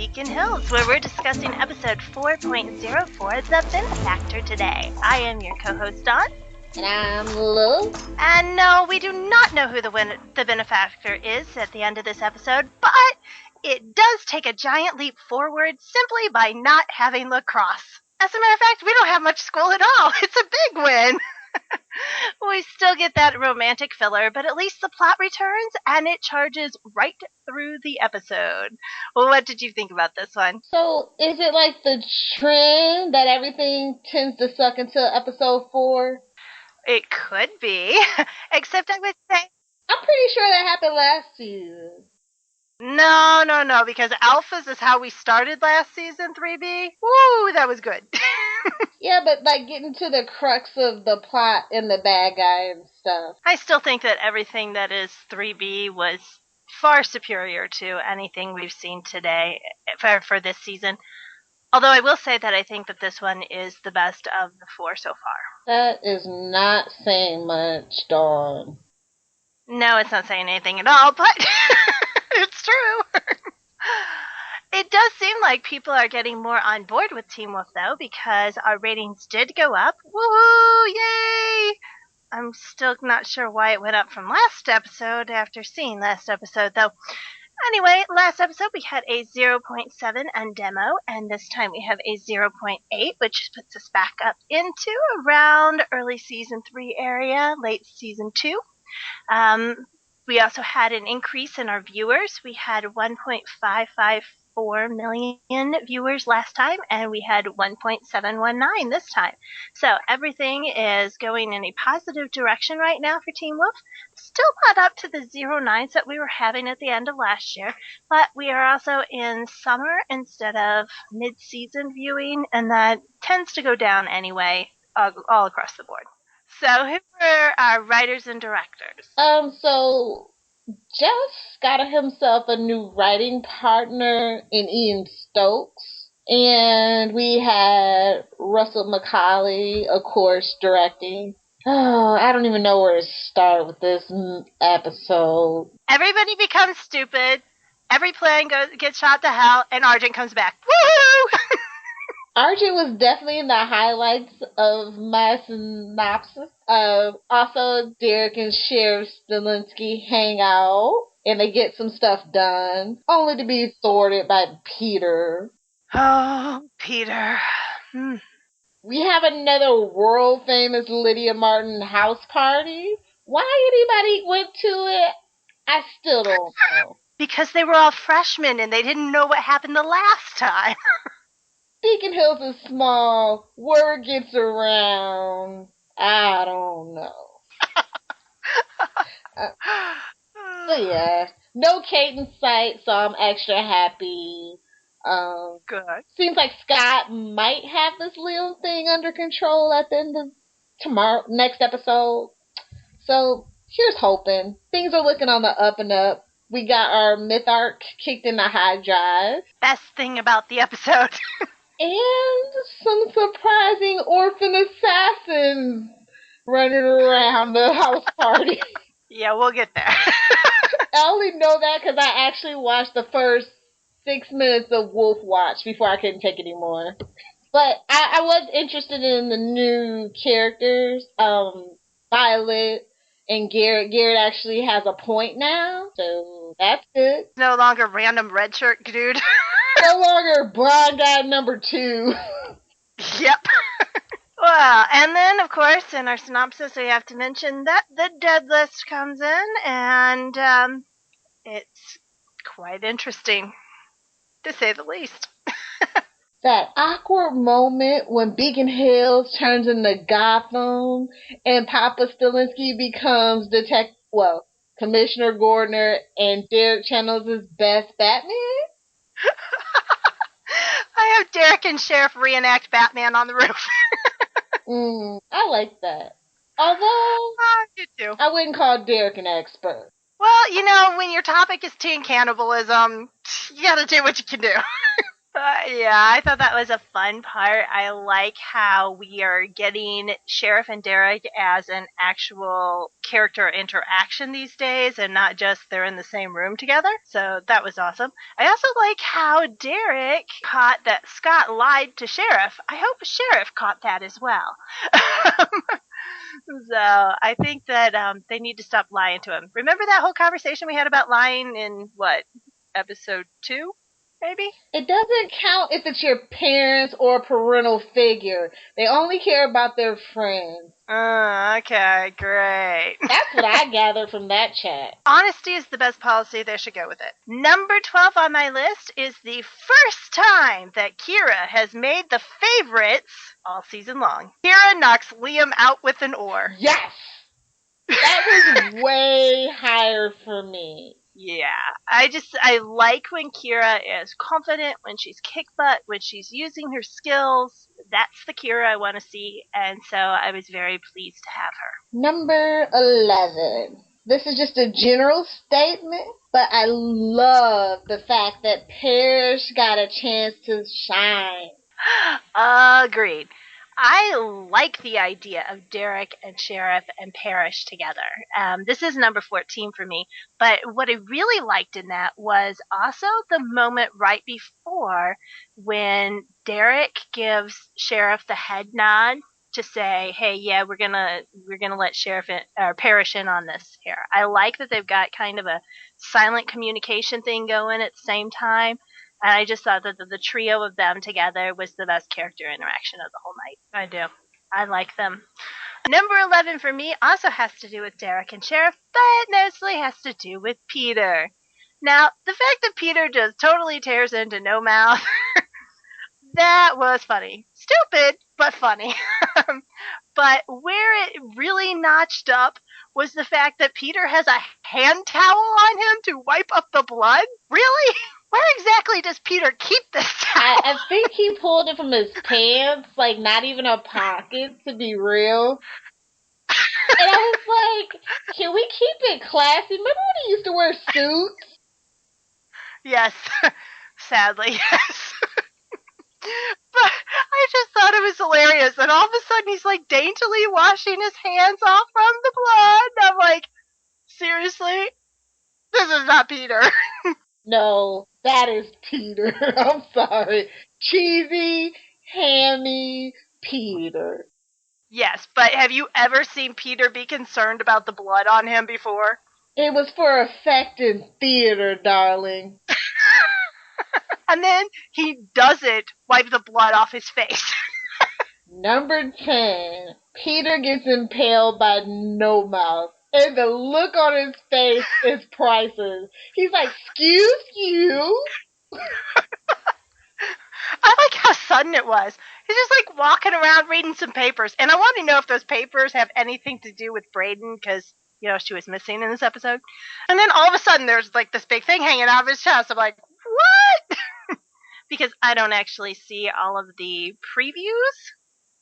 Beacon Hills, where we're discussing episode 4.04, The Benefactor, today. I am your co-host, Dawn. And I'm Lou. And no, we do not know who the Benefactor is at the end of this episode, but it does take a giant leap forward simply by not having lacrosse. As a matter of fact, we don't have much school at all. It's a big win. We still get that romantic filler, but at least the plot returns and it charges right through the episode. Well, what did you think about this one? So, is it like the trend that everything tends to suck until episode 4? It could be, except I would say... I'm pretty sure that happened last season. No, because Alphas is how we started last season, 3B. Woo, that was good. Yeah, but like getting to the crux of the plot and the bad guy and stuff. I still think that everything that is 3B was far superior to anything we've seen today for this season. Although I will say that I think that this one is the best of the 4 so far. That is not saying much, Dawn. No, it's not saying anything at all, but it's true. It does seem like people are getting more on board with Teen Wolf, though, because our ratings did go up. Woohoo! Yay! I'm still not sure why it went up from last episode after seeing last episode, though. Anyway, last episode we had a 0.7 on demo, and this time we have a 0.8, which puts us back up into around early season 3 area, late season 2. We also had an increase in our viewers. We had 1.554 million viewers last time, and we had 1.719 this time. So everything is going in a positive direction right now for Teen Wolf. Still not up to the 0.9s that we were having at the end of last year, but we are also in summer instead of mid-season viewing, and that tends to go down anyway all across the board. So who are our writers and directors? So Jeff got himself a new writing partner in Ian Stokes. And we had Russell McCauley, of course, directing. Oh, I don't even know where to start with this episode. Everybody becomes stupid. Every plan gets shot to hell, and Argent comes back. Woohoo! Argent was definitely in the highlights of my synopsis. Also, Derek and Sheriff Stilinski hang out, and they get some stuff done, only to be thwarted by Peter. Oh, Peter. We have another world-famous Lydia Martin house party. Why anybody went to it, I still don't know. Because they were all freshmen, and they didn't know what happened the last time. Beacon Hills is small. Word gets around. I don't know. So yeah, no Kate in sight, so I'm extra happy. Good. Seems like Scott might have this little thing under control at the end of next episode. So here's hoping. Things are looking on the up and up. We got our myth arc kicked in the high drive. Best thing about the episode. And some surprising orphan assassins running around the house party. Yeah, we'll get there. I only know that because I actually watched the first 6 minutes of Wolf Watch before I couldn't take it anymore. But I was interested in the new characters, Violet and Garrett. Garrett actually has a point now, so that's good. No longer random red shirt dude. No longer blind guy number 2. Yep. Well, and then, of course, in our synopsis, we have to mention that the dead list comes in, and it's quite interesting, to say the least. That awkward moment when Beacon Hills turns into Gotham, and Papa Stilinski becomes Commissioner Gordner, and Derek channels his best Batman? I have Derek and Sheriff reenact Batman on the roof. I like that. Although, you too. I wouldn't call Derek an expert. Well, when your topic is teen cannibalism, you gotta do what you can do. Yeah, I thought that was a fun part. I like how we are getting Sheriff and Derek as an actual character interaction these days and not just they're in the same room together. So that was awesome. I also like how Derek caught that Scott lied to Sheriff. I hope Sheriff caught that as well. So I think that they need to stop lying to him. Remember that whole conversation we had about lying in what, episode 2, maybe? It doesn't count if it's your parents or a parental figure. They only care about their friends. Okay, great. That's what I gathered from that chat. Honesty is the best policy. They should go with it. Number 12 on my list is the first time that Kira has made the favorites all season long. Kira knocks Liam out with an oar. Yes! That was way higher for me. Yeah, I like when Kira is confident, when she's kick butt, when she's using her skills. That's the Kira I want to see, and so I was very pleased to have her. Number 11. This is just a general statement, but I love the fact that Parrish got a chance to shine. Agreed. I like the idea of Derek and Sheriff and Parrish together. This is number 14 for me. But what I really liked in that was also the moment right before when Derek gives Sheriff the head nod to say, "Hey, yeah, we're gonna let Sheriff or Parrish in on this here." I like that they've got kind of a silent communication thing going at the same time. And I just thought that the trio of them together was the best character interaction of the whole night. I do. I like them. Number 11 for me also has to do with Derek and Sheriff, but mostly has to do with Peter. Now, the fact that Peter just totally tears into No Mouth, that was funny. Stupid, but funny. But where it really notched up was the fact that Peter has a hand towel on him to wipe up the blood. Really? Where exactly does Peter keep this towel? I think he pulled it from his pants, like not even a pocket, to be real. And I was like, can we keep it classy? Remember when he used to wear suits? Yes. Sadly, yes. But I just thought it was hilarious. And all of a sudden he's like daintily washing his hands off from the blood. And I'm like, seriously? This is not Peter. No, that is Peter. I'm sorry. Cheesy, hammy Peter. Yes, but have you ever seen Peter be concerned about the blood on him before? It was for effect in theater, darling. And then he doesn't wipe the blood off his face. Number 10. Peter gets impaled by No Mouth. And the look on his face is priceless. He's like, excuse you? I like how sudden it was. He's just like walking around reading some papers. And I want to know if those papers have anything to do with Brayden, because, you know, she was missing in this episode. And then all of a sudden there's like this big thing hanging out of his chest. I'm like, what? Because I don't actually see all of the previews.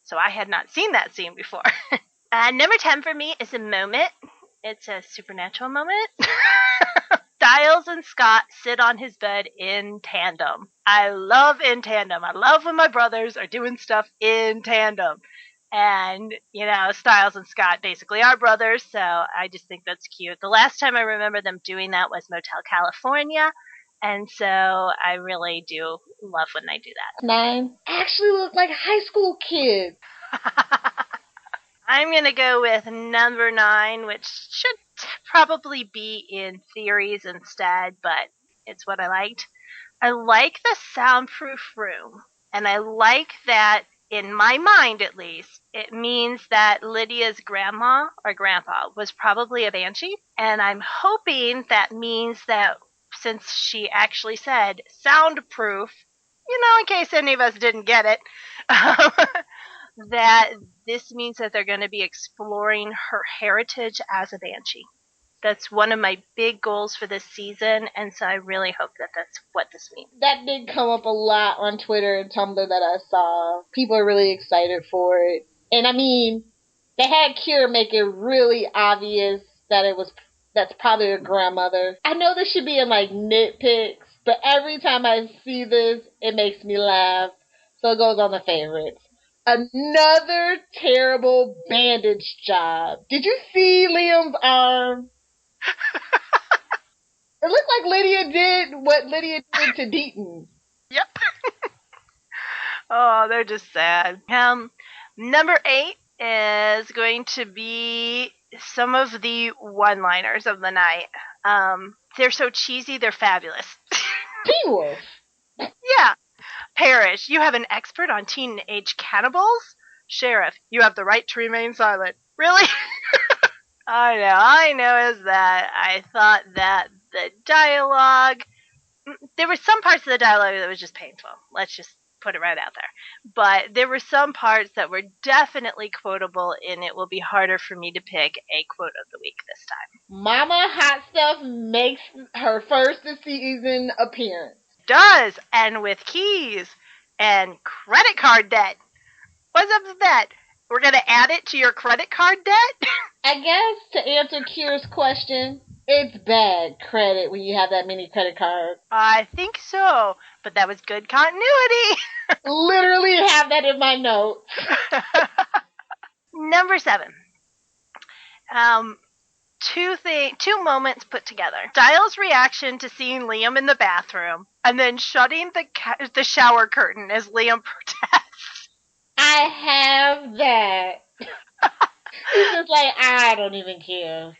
So I had not seen that scene before. Number 10 for me is a moment. It's a supernatural moment. Stiles and Scott sit on his bed in tandem. I love in tandem. I love when my brothers are doing stuff in tandem. And, you know, Stiles and Scott basically are brothers, so I just think that's cute. The last time I remember them doing that was Motel California, and so I really do love when they do that. 9 actually look like high school kids. I'm going to go with number 9, which should probably be in theories instead, but it's what I liked. I like the soundproof room, and I like that, in my mind at least, it means that Lydia's grandma or grandpa was probably a banshee, and I'm hoping that means that since she actually said soundproof, you know, in case any of us didn't get it, that this means that they're going to be exploring her heritage as a banshee. That's one of my big goals for this season, and so I really hope that that's what this means. That did come up a lot on Twitter and Tumblr that I saw. People are really excited for it. And I mean, they had Kira make it really obvious that that's probably her grandmother. I know this should be in like nitpicks, But every time I see this, it makes me laugh. So it goes on the favorites. Another terrible bandage job. Did you see Liam's arm? It looked like Lydia did what Lydia did to Deaton. Yep. Oh, they're just sad. Number 8 is going to be some of the one-liners of the night. They're so cheesy, they're fabulous. Teen Wolf. Yeah. Parrish, you have an expert on teenage cannibals? Sheriff, you have the right to remain silent. Really? I know is that I thought that the dialogue, there were some parts of the dialogue that was just painful. Let's just put it right out there. But there were some parts that were definitely quotable, and it will be harder for me to pick a quote of the week this time. Mama Hot Stuff makes her first season appearance. Does, and with keys and credit card debt. What's up with that? We're going to add it to your credit card debt? I guess to answer Kira's question, it's bad credit when you have that many credit cards. I think so, but that was good continuity. Literally have that in my notes. Number 7. Two moments put together. Styles' reaction to seeing Liam in the bathroom, and then shutting the shower curtain as Liam protests. I have that. He's just like, I don't even care.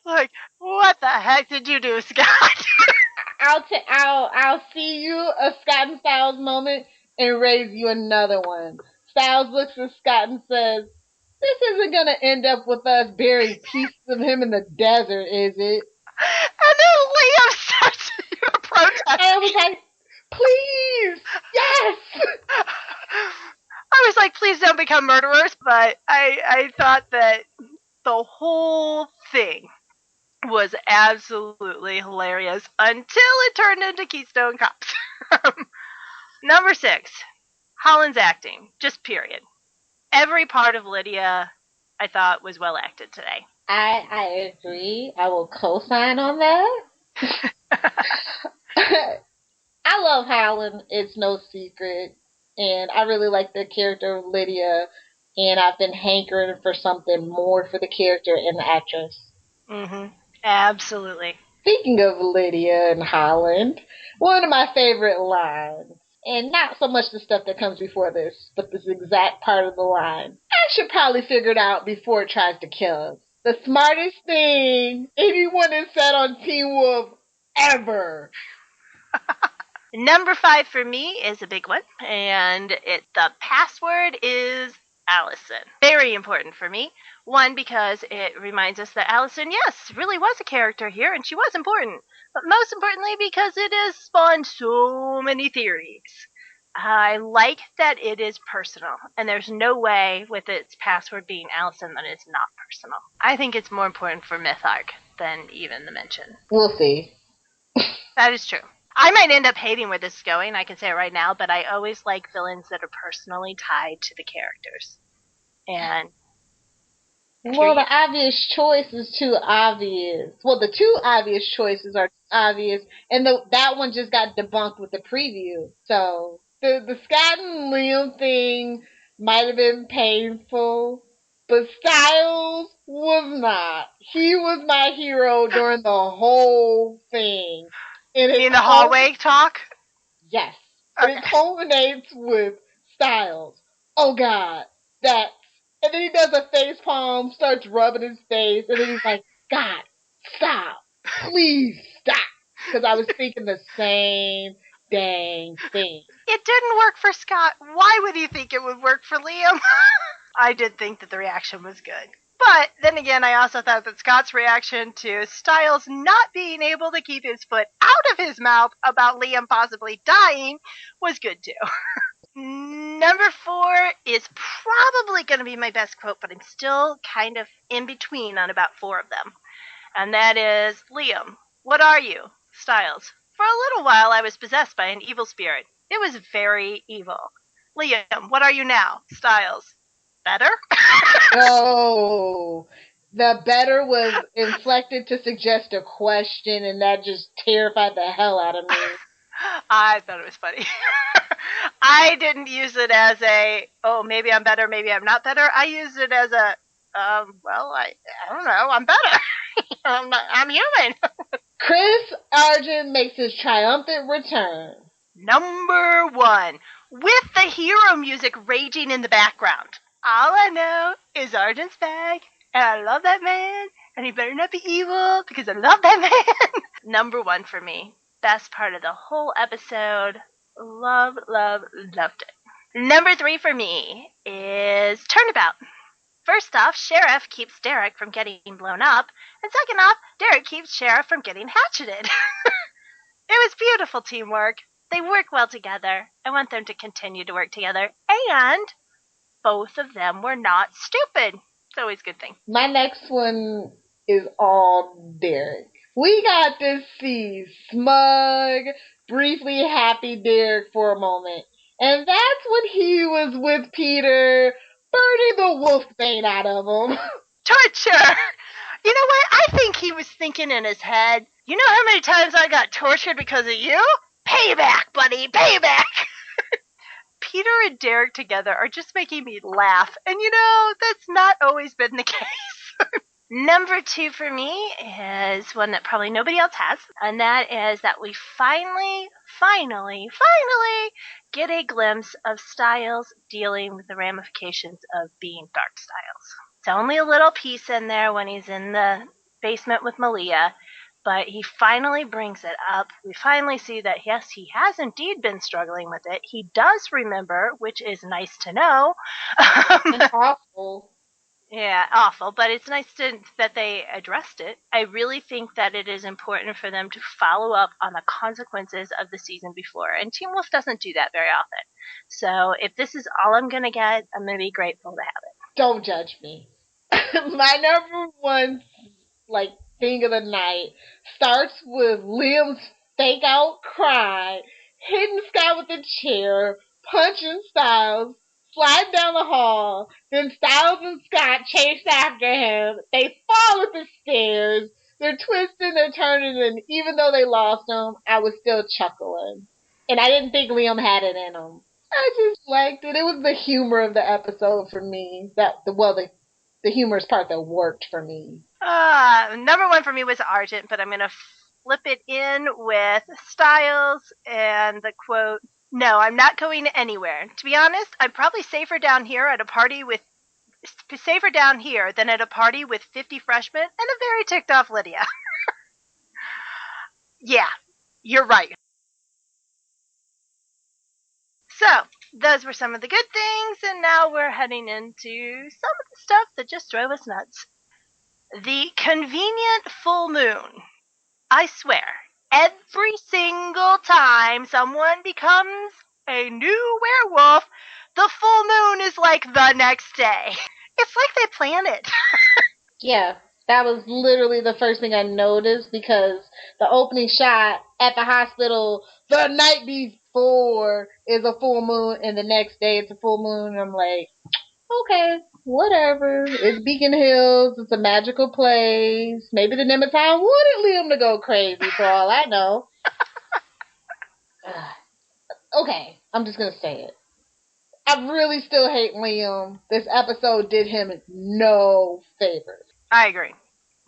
Like, what the heck did you do, Scott? I'll see you a Scott and Styles moment and raise you another one. Styles looks at Scott and says, "This isn't gonna end up with us burying pieces of him in the desert, is it?" And then Liam starts to protest. And I was like, please, yes. I was like, please don't become murderers, but I thought that the whole thing was absolutely hilarious until it turned into Keystone Cops. Number 6, Holland's acting, just period. Every part of Lydia, I thought, was well acted today. I agree. I will co-sign on that. I love Holland. It's no secret. And I really like the character of Lydia. And I've been hankering for something more for the character and the actress. Mm-hmm. Absolutely. Speaking of Lydia and Holland, one of my favorite lines, and not so much the stuff that comes before this, but this exact part of the line. I should probably figure it out before it tries to kill us. The smartest thing anyone has said on Teen Wolf ever. Number 5 for me is a big one, and the password is Allison. Very important for me. One, because it reminds us that Allison, yes, really was a character here, and she was important. But most importantly, because it has spawned so many theories. I like that it is personal, and there's no way with its password being Allison that it's not personal. I think it's more important for Myth Arc than even the mention. We'll see. That is true. I might end up hating where this is going, I can say it right now, but I always like villains that are personally tied to the characters. And well, the obvious choice is too obvious. Well, the two obvious choices are obvious, and that one just got debunked with the preview. So the Scott and Liam thing might have been painful, but Styles was not. He was my hero during the whole thing. In the hallway talk? Yes. Okay. And it culminates with Styles. Oh, God. That's... And then he does a face palm, starts rubbing his face, and then he's like, God, stop. Please stop. Because I was thinking the same dang thing. It didn't work for Scott. Why would you think it would work for Liam? I did think that the reaction was good. But then again, I also thought that Scott's reaction to Styles not being able to keep his foot out of his mouth about Liam possibly dying was good too. Number 4 is probably going to be my best quote, but I'm still kind of in between on about 4 of them. And that is, Liam, what are you? Styles, for a little while I was possessed by an evil spirit. It was very evil. Liam, what are you now? Styles, better? Oh, The better was inflected to suggest a question, and that just terrified the hell out of me. I thought it was funny. I didn't use it as a, oh, maybe I'm better, maybe I'm not better. I used it as a, well, I don't know, I'm better. I'm human. Chris Argent makes his triumphant return. Number 1, with the hero music raging in the background. All I know is Argent's back, and I love that man, and he better not be evil because I love that man. Number 1 for me. Best part of the whole episode. Loved it. Number 3 for me is Turnabout. First off, Sheriff keeps Derek from getting blown up, and second off, Derek keeps Sheriff from getting hatcheted. It was beautiful teamwork. They work well together. I want them to continue to work together, and both of them were not stupid. It's always a good thing. My next one is all Derek. We got to see smug, briefly happy Derek for a moment. And that's when he was with Peter, burning the wolf bane out of him. Torture! You know what? I think he was thinking in his head, you know how many times I got tortured because of you? Payback, buddy, payback! Peter and Derek together are just making me laugh. And you know, that's not always been the case. Number 2 for me is one that probably nobody else has, and that is that we finally get a glimpse of Styles dealing with the ramifications of being Dark Styles. It's only a little piece in there when he's in the basement with Malia, but he finally brings it up. We finally see that, yes, he has indeed been struggling with it. He does remember, which is nice to know. It's awful. Yeah, awful, but it's nice that they addressed it. I really think that it is important for them to follow up on the consequences of the season before, and Teen Wolf doesn't do that very often. So if this is all I'm going to get, I'm going to be grateful to have it. Don't judge me. My number 1, thing of the night starts with Liam's fake out cry, hitting Scott with a chair, punching Styles, sliding down the hall. Then Styles and Scott chase after him. They fall up the stairs. They're twisting, they're turning, and even though they lost him, I was still chuckling. And I didn't think Liam had it in him. I just liked it. It was the humor of the episode for me. The humorous part that worked for me. Number 1 for me was Argent, but I'm going to flip it in with Styles and the quote, "No, I'm not going anywhere. To be honest, I'm probably safer down here than at a party with 50 freshmen and a very ticked off Lydia." Yeah, you're right. So, those were some of the good things, and now we're heading into some of the stuff that just drove us nuts. The convenient full moon. I swear, every single time someone becomes a new werewolf, the full moon is like the next day. It's like they planned it. Yeah, that was literally the first thing I noticed, because the opening shot at the hospital the night before is a full moon, and the next day it's a full moon. I'm like, okay, whatever. It's Beacon Hills. It's a magical place. Maybe the Nemeton wanted Liam to go crazy, for all I know. Okay, I'm just going to say it. I really still hate Liam. This episode did him no favors. I agree.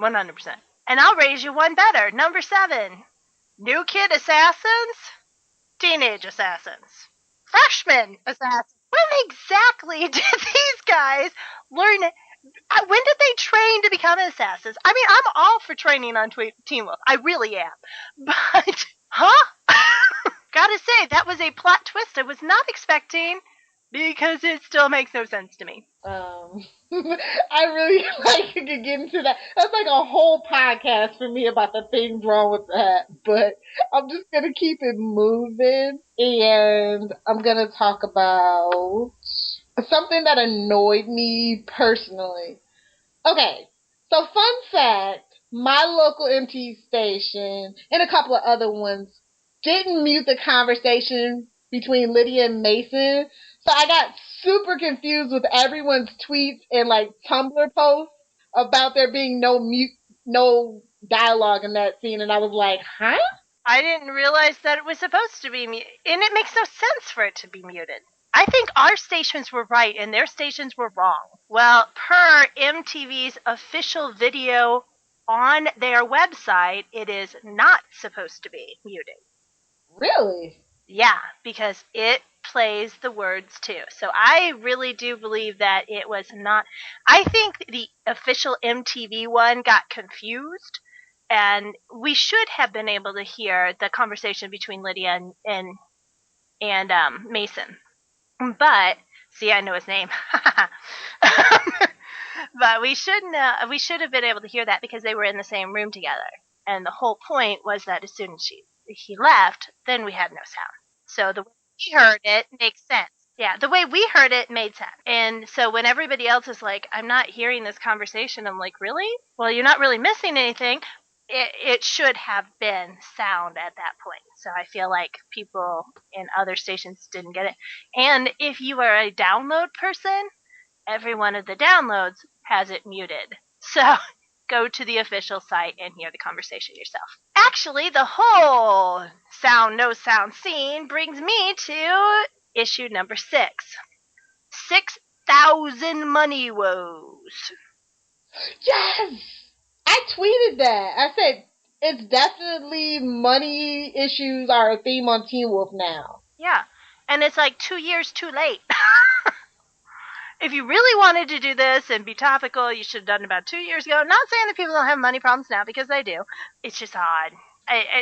100%. And I'll raise you one better. Number 7. New kid assassins? Teenage assassins. Freshman assassins. When exactly did these guys learn? When did they train to become assassins? I mean, I'm all for training on Teen Wolf. I really am. But, gotta say, that was a plot twist I was not expecting, because it still makes no sense to me. I really could get into that. That's like a whole podcast for me about the things wrong with that. But I'm just going to keep it moving. And I'm going to talk about something that annoyed me personally. Okay, so fun fact, my local MT station and a couple of other ones didn't mute the conversation between Lydia and Mason. So I got super confused with everyone's tweets and Tumblr posts. about there being no dialogue in that scene, and I was like, huh? I didn't realize that it was supposed to be muted, and it makes no sense for it to be muted. I think our stations were right and their stations were wrong. Well, per MTV's official video on their website, it is not supposed to be muted. Really? Yeah, because it plays the words too. So I really do believe that it was not. I think the official MTV one got confused, and we should have been able to hear the conversation between Lydia and Mason. But see, I know his name. But we should have been able to hear that because they were in the same room together. And the whole point was that as soon as he left, then we had no sound. So the way we heard it makes sense. Yeah, the way we heard it made sense. And so when everybody else is like, I'm not hearing this conversation, I'm like, really? Well, you're not really missing anything. It should have been sound at that point. So I feel like people in other stations didn't get it. And if you are a download person, every one of the downloads has it muted. So go to the official site and hear the conversation yourself. Actually, the whole sound, no sound scene brings me to issue number 6. 6,000 money woes. Yes! I tweeted that. I said, it's definitely money issues are a theme on Teen Wolf now. Yeah, and it's like 2 years too late. If you really wanted to do this and be topical, you should have done it about 2 years ago. Not saying that people don't have money problems now, because they do. It's just odd.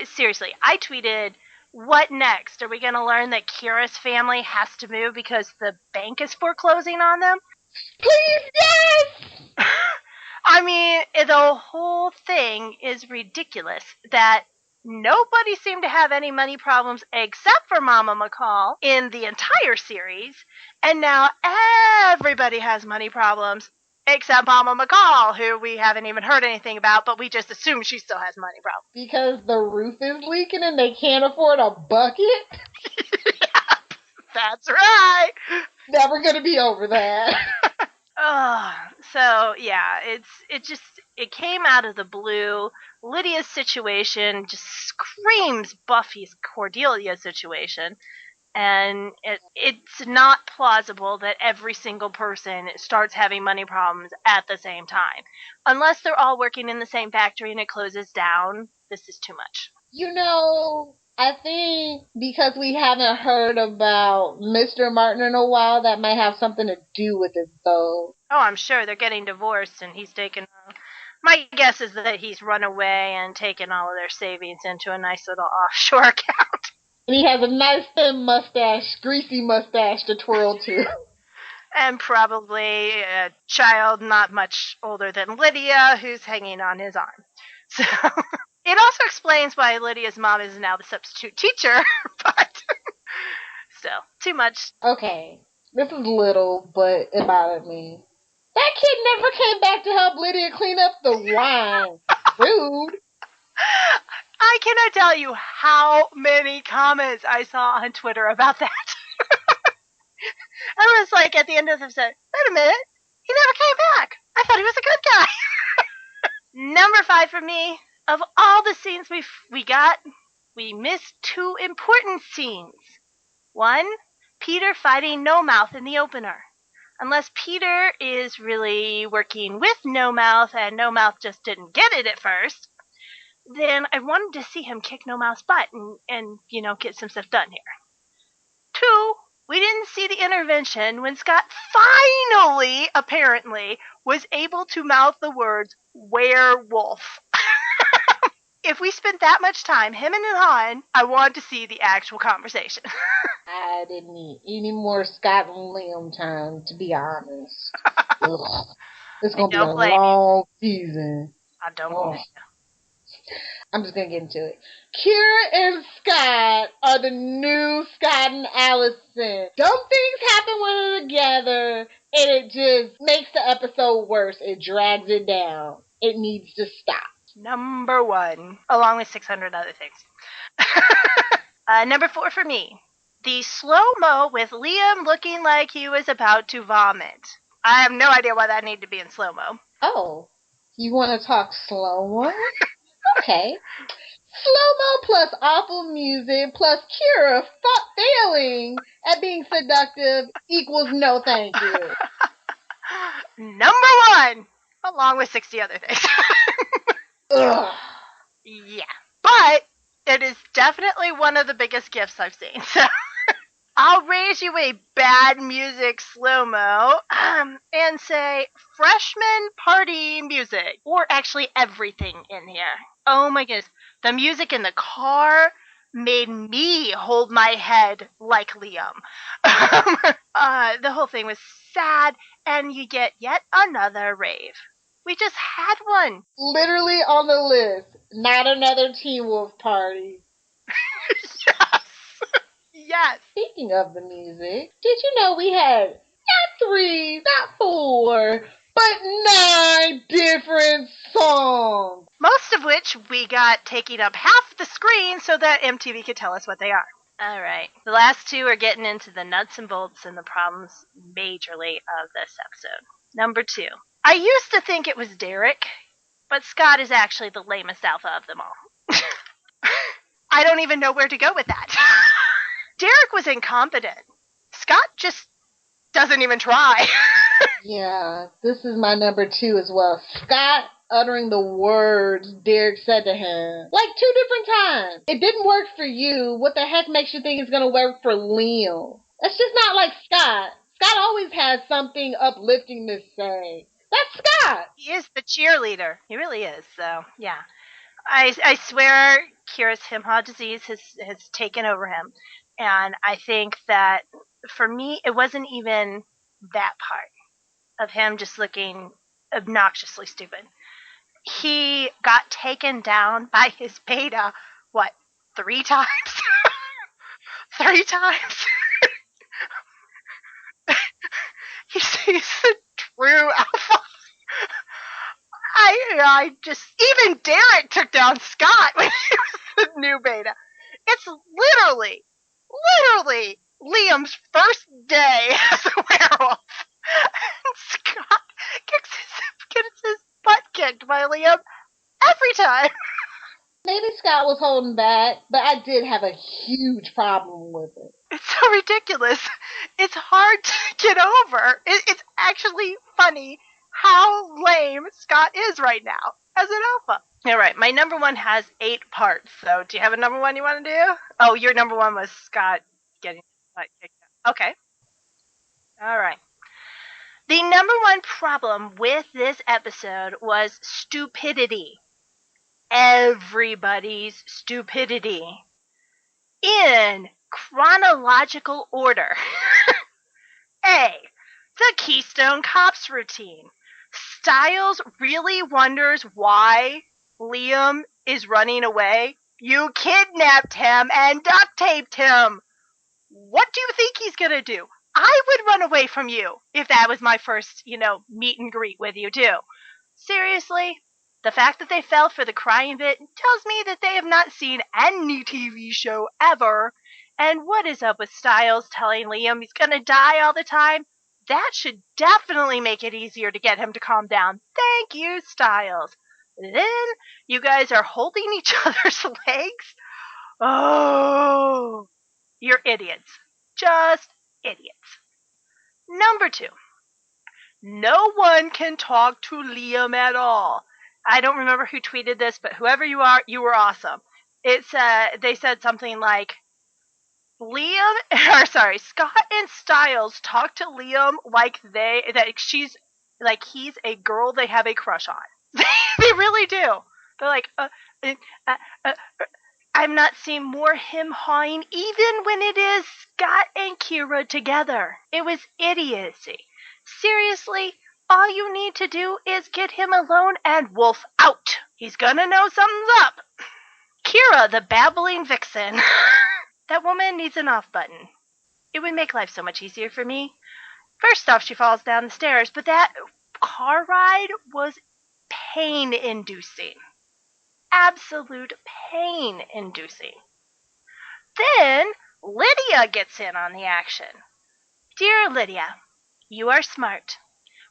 Seriously, I tweeted, what next? Are we going to learn that Kira's family has to move because the bank is foreclosing on them? Please, yes! I mean, the whole thing is ridiculous that nobody seemed to have any money problems except for Mama McCall in the entire series, and now everybody has money problems except Mama McCall, who we haven't even heard anything about, but we just assume she still has money problems. Because the roof is leaking and they can't afford a bucket? Yep, that's right. Never gonna be over that. So yeah, it came out of the blue. Lydia's situation just screams Buffy's Cordelia situation, and it's not plausible that every single person starts having money problems at the same time, unless they're all working in the same factory and it closes down. This is too much. You know, I think because we haven't heard about Mr. Martin in a while, that might have something to do with it, though. Oh, I'm sure they're getting divorced, and he's taken. My guess is that he's run away and taken all of their savings into a nice little offshore account. And he has a nice thin mustache, greasy mustache to twirl to. And probably a child not much older than Lydia who's hanging on his arm. So it also explains why Lydia's mom is now the substitute teacher, but still, too much. Okay, this is little, but it bothered me. That kid never came back to help Lydia clean up the wine. Rude. I cannot tell you how many comments I saw on Twitter about that. I was like, at the end of the episode, wait a minute, he never came back. I thought he was a good guy. Number 5 for me, of all the scenes we got, we missed 2 important scenes. 1, Peter fighting No Mouth in the opener. Unless Peter is really working with No Mouth and No Mouth just didn't get it at first, then I wanted to see him kick No Mouth's butt and get some stuff done here. 2, we didn't see the intervention when Scott finally, apparently, was able to mouth the words werewolf. If we spent that much time, him and Han, I wanted to see the actual conversation. I didn't need any more Scott and Liam time, to be honest. Ugh. It's going to be a long season. I don't blame you. I'm just going to get into it. Kira and Scott are the new Scott and Allison. Dumb things happen when they're together, and it just makes the episode worse. It drags it down. It needs to stop. Number 1, along with 600 other things. Number 4 for me, the slow-mo with Liam looking like he was about to vomit. I have no idea why that needed to be in slow-mo. Oh. You want to talk slow-mo? Okay. Slow-mo plus awful music plus Kira failing at being seductive equals no thank you. Number one, along with 60 other things. Ugh. Yeah. But it is definitely one of the biggest gifts I've seen. So I'll raise you a bad music slow-mo and say freshman party music. Or actually everything in here. Oh my goodness. The music in the car made me hold my head like Liam. The whole thing was sad, and you get yet another rave. We just had one. Literally on the list. Not another Teen Wolf party. Yes. Yes. Speaking of the music, did you know we had not 3, not 4, but 9 different songs? Most of which we got taking up half the screen so that MTV could tell us what they are. All right. The last two are getting into the nuts and bolts and the problems majorly of this episode. Number 2. I used to think it was Derek, but Scott is actually the lamest alpha of them all. I don't even know where to go with that. Derek was incompetent. Scott just doesn't even try. Yeah, this is my number 2 as well. Scott uttering the words Derek said to him. Like 2 different times. It didn't work for you. What the heck makes you think it's going to work for Liam? That's just not like Scott. Scott always has something uplifting to say. That's Scott. He is the cheerleader. He really is. So, yeah. I swear Kira's Himha disease has taken over him. And I think that for me, it wasn't even that part of him just looking obnoxiously stupid. He got taken down by his beta, 3 times? 3 times? he's the true alpha. I just, even Derek took down Scott when he was the new beta. It's literally Liam's first day as a werewolf. And Scott gets his butt kicked by Liam every time. Maybe Scott was holding back, but I did have a huge problem with it. It's so ridiculous. It's hard to get over. It's actually funny how lame Scott is right now as an alpha. All right, my number 1 has 8 parts. So do you have a number 1 you want to do? Oh, your number 1 was Scott getting his butt kicked out. Okay. All right. The number 1 problem with this episode was stupidity. Everybody's stupidity. In chronological order. A. The Keystone Cops routine. Stiles really wonders why Liam is running away. You kidnapped him and duct taped him. What do you think he's gonna do? I would run away from you if that was my first, meet and greet with you too. Seriously? The fact that they fell for the crying bit tells me that they have not seen any TV show ever. And what is up with Stiles telling Liam he's gonna die all the time? That should definitely make it easier to get him to calm down. Thank you, Stiles. Then you guys are holding each other's legs? Oh, you're idiots. Just idiots. Number 2. No one can talk to Liam at all. I don't remember who tweeted this, but whoever you are, you were awesome. They said something like, Scott and Stiles talk to Liam like he's a girl they have a crush on. They really do. They're like, I'm not seeing more him-hawing even when it is Scott and Kira together. It was idiocy. Seriously, all you need to do is get him alone and wolf out. He's gonna know something's up. Kira, the babbling vixen. That woman needs an off button. It would make life so much easier for me. First off, she falls down the stairs, but that car ride was pain-inducing. Absolute pain-inducing. Then Lydia gets in on the action. Dear Lydia, you are smart.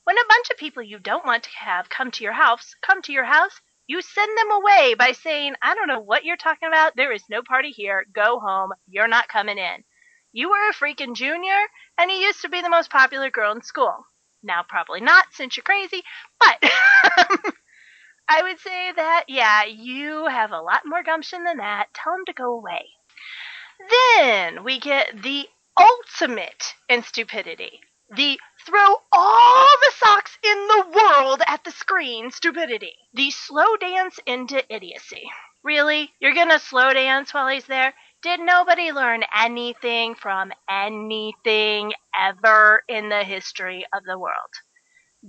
When a bunch of people you don't want to have come to your house, you send them away by saying, I don't know what you're talking about. There is no party here. Go home. You're not coming in. You were a freaking junior, and you used to be the most popular girl in school. Now, probably not, since you're crazy, but I would say that, yeah, you have a lot more gumption than that. Tell them to go away. Then we get the ultimate in stupidity. The throw all the socks in the world at the screen stupidity. The slow dance into idiocy. Really? You're gonna slow dance while he's there? Did nobody learn anything from anything ever in the history of the world?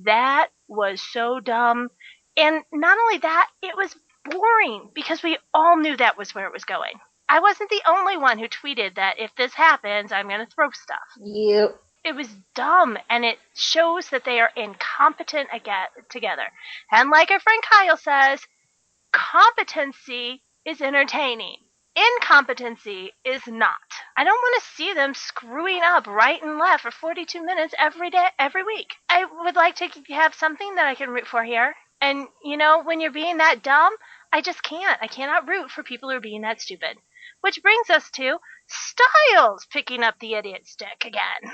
That was so dumb. And not only that, it was boring because we all knew that was where it was going. I wasn't the only one who tweeted that if this happens, I'm going to throw stuff. Yep. It was dumb, and it shows that they are incompetent together. And like our friend Kyle says, competency is entertaining. Incompetency is not. I don't want to see them screwing up right and left for 42 minutes every day, every week. I would like to have something that I can root for here. And, when you're being that dumb, I just can't. I cannot root for people who are being that stupid. Which brings us to Styles picking up the idiot stick again.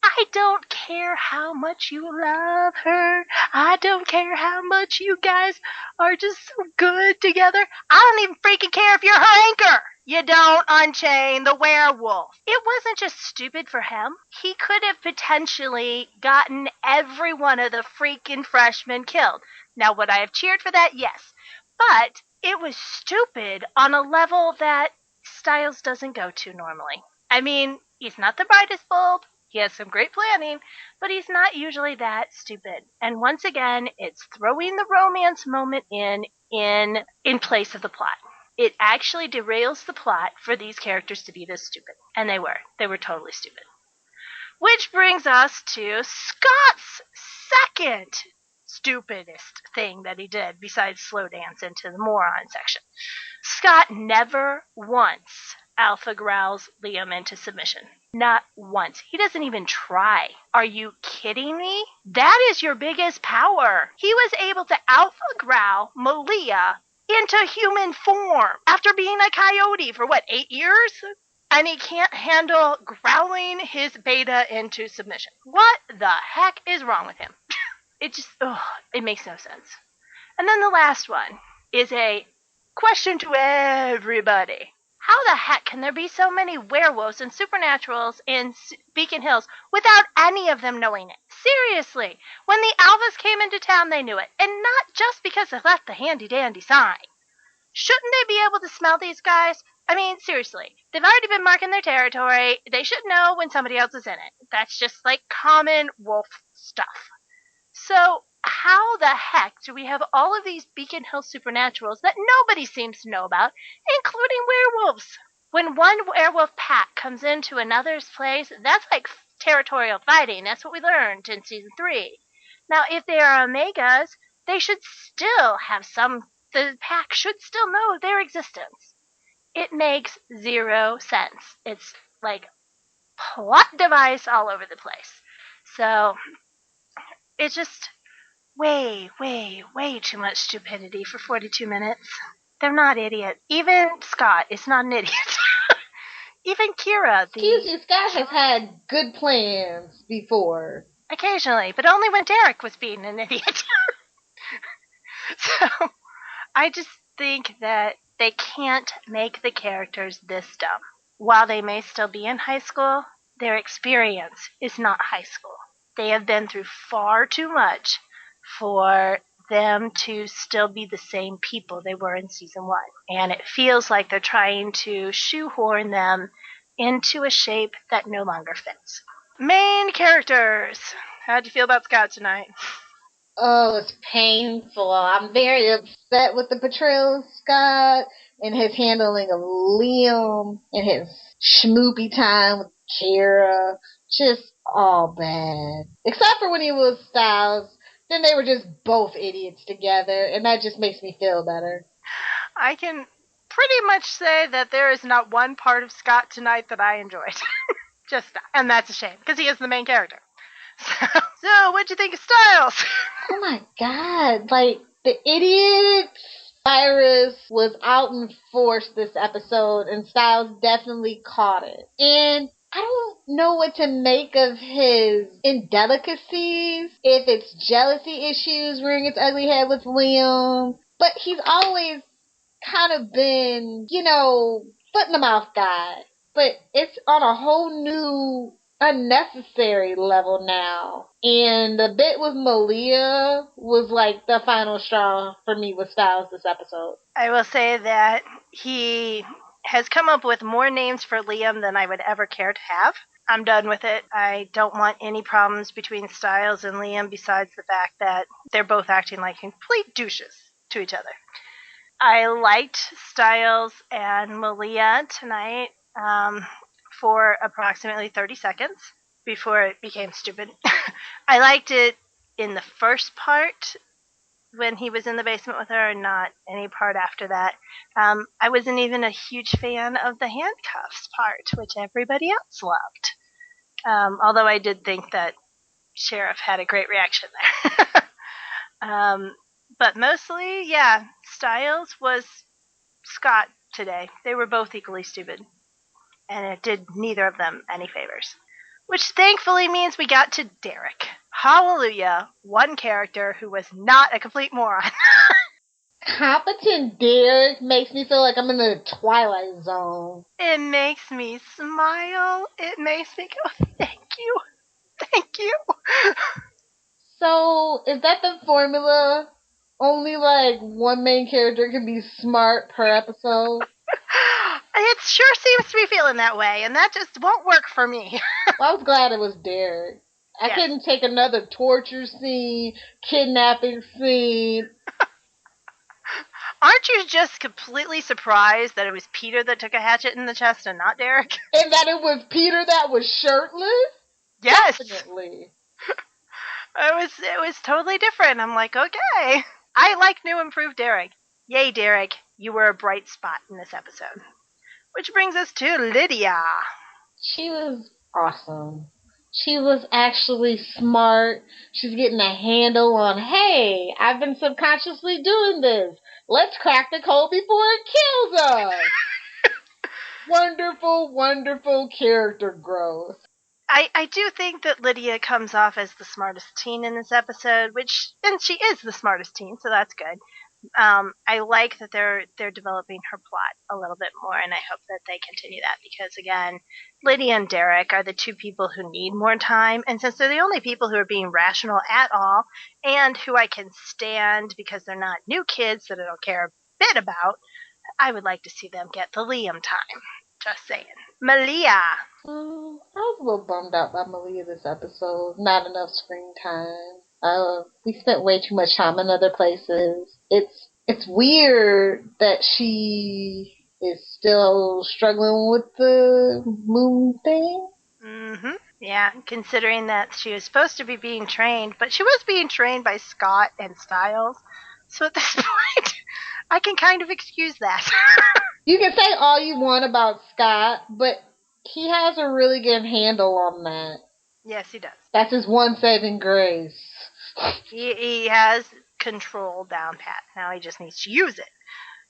I don't care how much you love her. I don't care how much you guys are just so good together. I don't even freaking care if you're her anchor. You don't unchain the werewolf. It wasn't just stupid for him. He could have potentially gotten every one of the freaking freshmen killed. Now, would I have cheered for that? Yes. But it was stupid on a level that Styles doesn't go to normally. I mean, he's not the brightest bulb. He has some great planning, but he's not usually that stupid. And once again, it's throwing the romance moment in place of the plot. It actually derails the plot for these characters to be this stupid. And they were. They were totally stupid. Which brings us to Scott's second stupidest thing that he did besides slow dance into the moron section. Scott never once alpha growls Liam into submission. Not once. He doesn't even try. Are you kidding me? That is your biggest power. He was able to alpha growl Malia into human form after being a coyote for 8 years? And he can't handle growling his beta into submission. What the heck is wrong with him? It makes no sense. And then the last one is a question to everybody. How the heck can there be so many werewolves and supernaturals in Beacon Hills without any of them knowing it? Seriously, when the Alphas came into town, they knew it. And not just because they left the handy-dandy sign. Shouldn't they be able to smell these guys? I mean, seriously, they've already been marking their territory. They should know when somebody else is in it. That's just like common wolf stuff. So how the heck do we have all of these Beacon Hill supernaturals that nobody seems to know about, including werewolves? When one werewolf pack comes into another's place, that's like territorial fighting. That's what we learned in season 3. Now, if they are Omegas, they should still have the pack should still know their existence. It makes zero sense. It's like plot device all over the place. So it's just way too much stupidity for 42 minutes. They're not idiots. Even Scott is not an idiot. Even Kira, Excuse me, Scott has had good plans before. Occasionally, but only when Derek was being an idiot. So, I just think that they can't make the characters this dumb. While they may still be in high school, their experience is not high school. They have been through far too much for them to still be the same people they were in season 1. And it feels like they're trying to shoehorn them into a shape that no longer fits. Main characters. How'd you feel about Scott tonight? Oh, it's painful. I'm very upset with the portrayal of Scott and his handling of Liam and his schmoopy time with Kira. Just all bad. Except for when he was Styles. Then they were just both idiots together, and that just makes me feel better. I can pretty much say that there is not one part of Scott tonight that I enjoyed. And that's a shame, because he is the main character. So what'd you think of Styles? Oh my god, like, the idiot virus was out in force this episode, and Styles definitely caught it. And I don't know what to make of his indelicacies, if it's jealousy issues rearing its ugly head with Liam, but he's always kind of been, foot in the mouth guy. But it's on a whole new, unnecessary level now. And the bit with Malia was like the final straw for me with Styles this episode. I will say that he has come up with more names for Liam than I would ever care to have. I'm done with it. I don't want any problems between Styles and Liam besides the fact that they're both acting like complete douches to each other. I liked Styles and Malia tonight for approximately 30 seconds before it became stupid. I liked it in the first part when he was in the basement with her, and not any part after that. I wasn't even a huge fan of the handcuffs part, which everybody else loved. Although I did think that Sheriff had a great reaction there. But mostly, yeah, Styles was Scott today. They were both equally stupid, and it did neither of them any favors. Which thankfully means we got to Derek. Hallelujah, one character who was not a complete moron. Competent Derek makes me feel like I'm in the Twilight Zone. It makes me smile. It makes me go, thank you. Thank you. So, is that the formula? Only like one main character can be smart per episode? It sure seems to be feeling that way, and that just won't work for me. Well, I was glad it was Derek. I Yes. couldn't take another torture scene, kidnapping scene. Aren't you just completely surprised that it was Peter that took a hatchet in the chest and not Derek? And that it was Peter that was shirtless? Yes. Definitely. It was totally different. I'm like, okay. I like new improved Derek. Yay, Derek. You were a bright spot in this episode. Which brings us to Lydia. She was awesome. She was actually smart. She's getting a handle on, hey, I've been subconsciously doing this. Let's crack the code before it kills us. Wonderful, wonderful character growth. I do think that Lydia comes off as the smartest teen in this episode, and she is the smartest teen, so that's good. I like that they're developing her plot a little bit more, and I hope that they continue that because, again, Lydia and Derek are the two people who need more time, and since they're the only people who are being rational at all, and who I can stand because they're not new kids that I don't care a bit about, I would like to see them get the Liam time. Just saying. Malia. I was a little bummed out by Malia this episode. Not enough screen time. We spent way too much time in other places. It's weird that she is still struggling with the moon thing. Mm-hmm. Yeah, considering that she was supposed to be being trained, but she was being trained by Scott and Styles. So at this point, I can kind of excuse that. You can say all you want about Scott, but he has a really good handle on that. Yes, he does. That's his one saving grace. He has control down pat. Now he just needs to use it.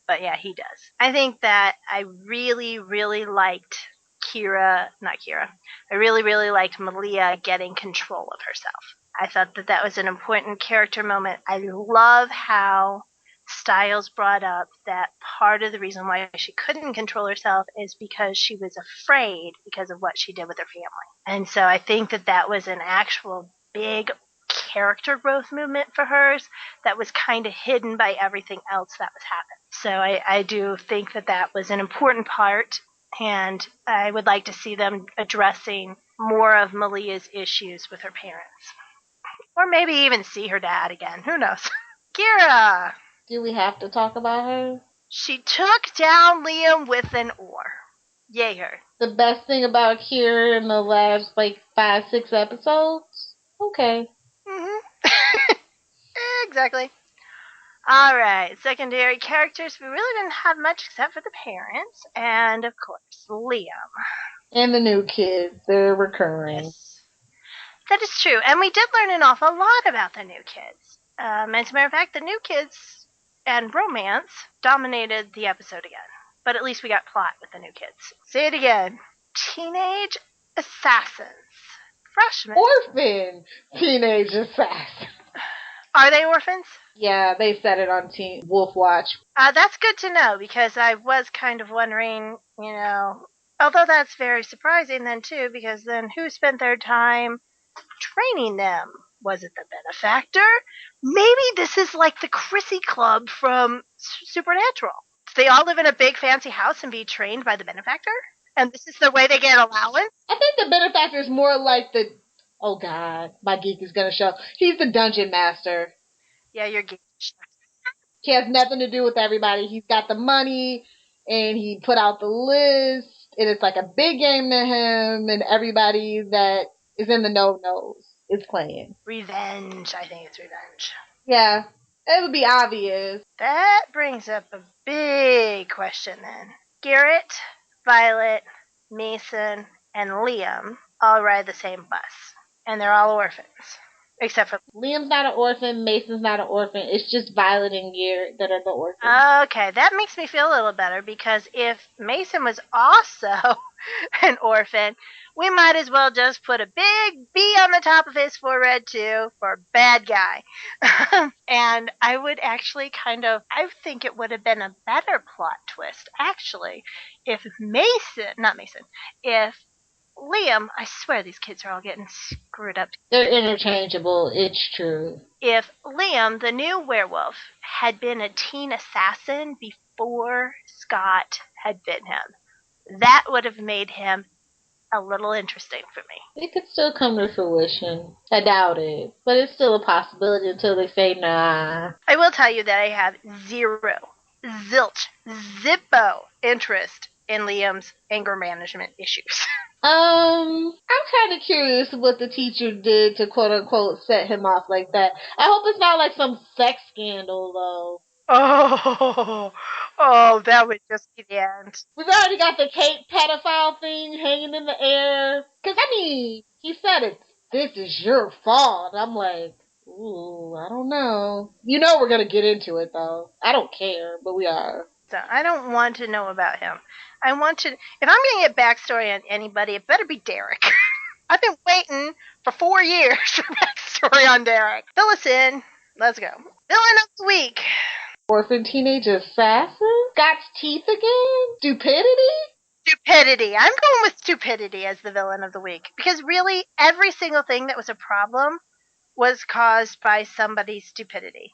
But yeah, he does. I think that I really, really liked I really, really liked Malia getting control of herself. I thought that that was an important character moment. I love how Styles brought up that part of the reason why she couldn't control herself is because she was afraid because of what she did with her family. And so I think that that was an actual big character growth movement for hers that was kind of hidden by everything else that was happening. So I do think that that was an important part, and I would like to see them addressing more of Malia's issues with her parents. Or maybe even see her dad again. Who knows? Kira! Do we have to talk about her? She took down Liam with an oar. Yay her. The best thing about Kira in the last, 5-6 episodes? Okay. Mm-hmm. Exactly. Alright, secondary characters. We really didn't have much except for the parents, and of course, Liam. And the new kids, they're recurring. Yes. That is true. And we did learn an awful lot about the new kids. As a matter of fact, the new kids and romance dominated the episode again. But at least we got plot with the new kids. Say it again. Teenage assassins. Freshmen. Orphan teenage assassin. Are they orphans? Yeah, they said it on Teen Wolf Watch. That's good to know, because I was kind of wondering, although that's very surprising then too, because then who spent their time training them? Was it the Benefactor? Maybe this is like the Chrissy Club from Supernatural. Do they all live in a big fancy house and be trained by the Benefactor? And this is the way they get allowance? I think the Benefactor is more like the... Oh, God. My geek is going to show. He's the dungeon master. Yeah, you're geek. He has nothing to do with everybody. He's got the money, and he put out the list, and it's like a big game to him, and everybody that is in the know knows is playing. Revenge. I think it's revenge. Yeah, it would be obvious. That brings up a big question then. Garrett, Violet, Mason, and Liam all ride the same bus, and they're all orphans. Except for Liam's not an orphan, Mason's not an orphan. It's just Violet and Garrett that are the orphans. Okay, that makes me feel a little better, because if Mason was also an orphan, we might as well just put a big B on the top of his forehead too for bad guy. And I would actually I think it would have been a better plot twist, actually, if if Liam, I swear these kids are all getting screwed up. They're interchangeable, it's true. If Liam, the new werewolf, had been a teen assassin before Scott had bitten him, that would have made him a little interesting for me. It could still come to fruition. I doubt it. But it's still a possibility until they say nah. I will tell you that I have zippo interest in Liam's anger management issues. I'm kind of curious what the teacher did to quote unquote set him off like that. I hope it's not like some sex scandal though. Oh, that would just be the end. We've already got the Kate pedophile thing hanging in the air. Cause I mean, he said it. This is your fault. I'm like, ooh, I don't know. You know we're gonna get into it though. I don't care, but we are. So I don't want to know about him. If I'm going to get backstory on anybody, it better be Derek. I've been waiting for 4 years for backstory on Derek. Fill us in. Let's go. Villain of the week. Orphan teenage assassin? Scott's teeth again? Stupidity? Stupidity. I'm going with stupidity as the villain of the week. Because really, every single thing that was a problem was caused by somebody's stupidity.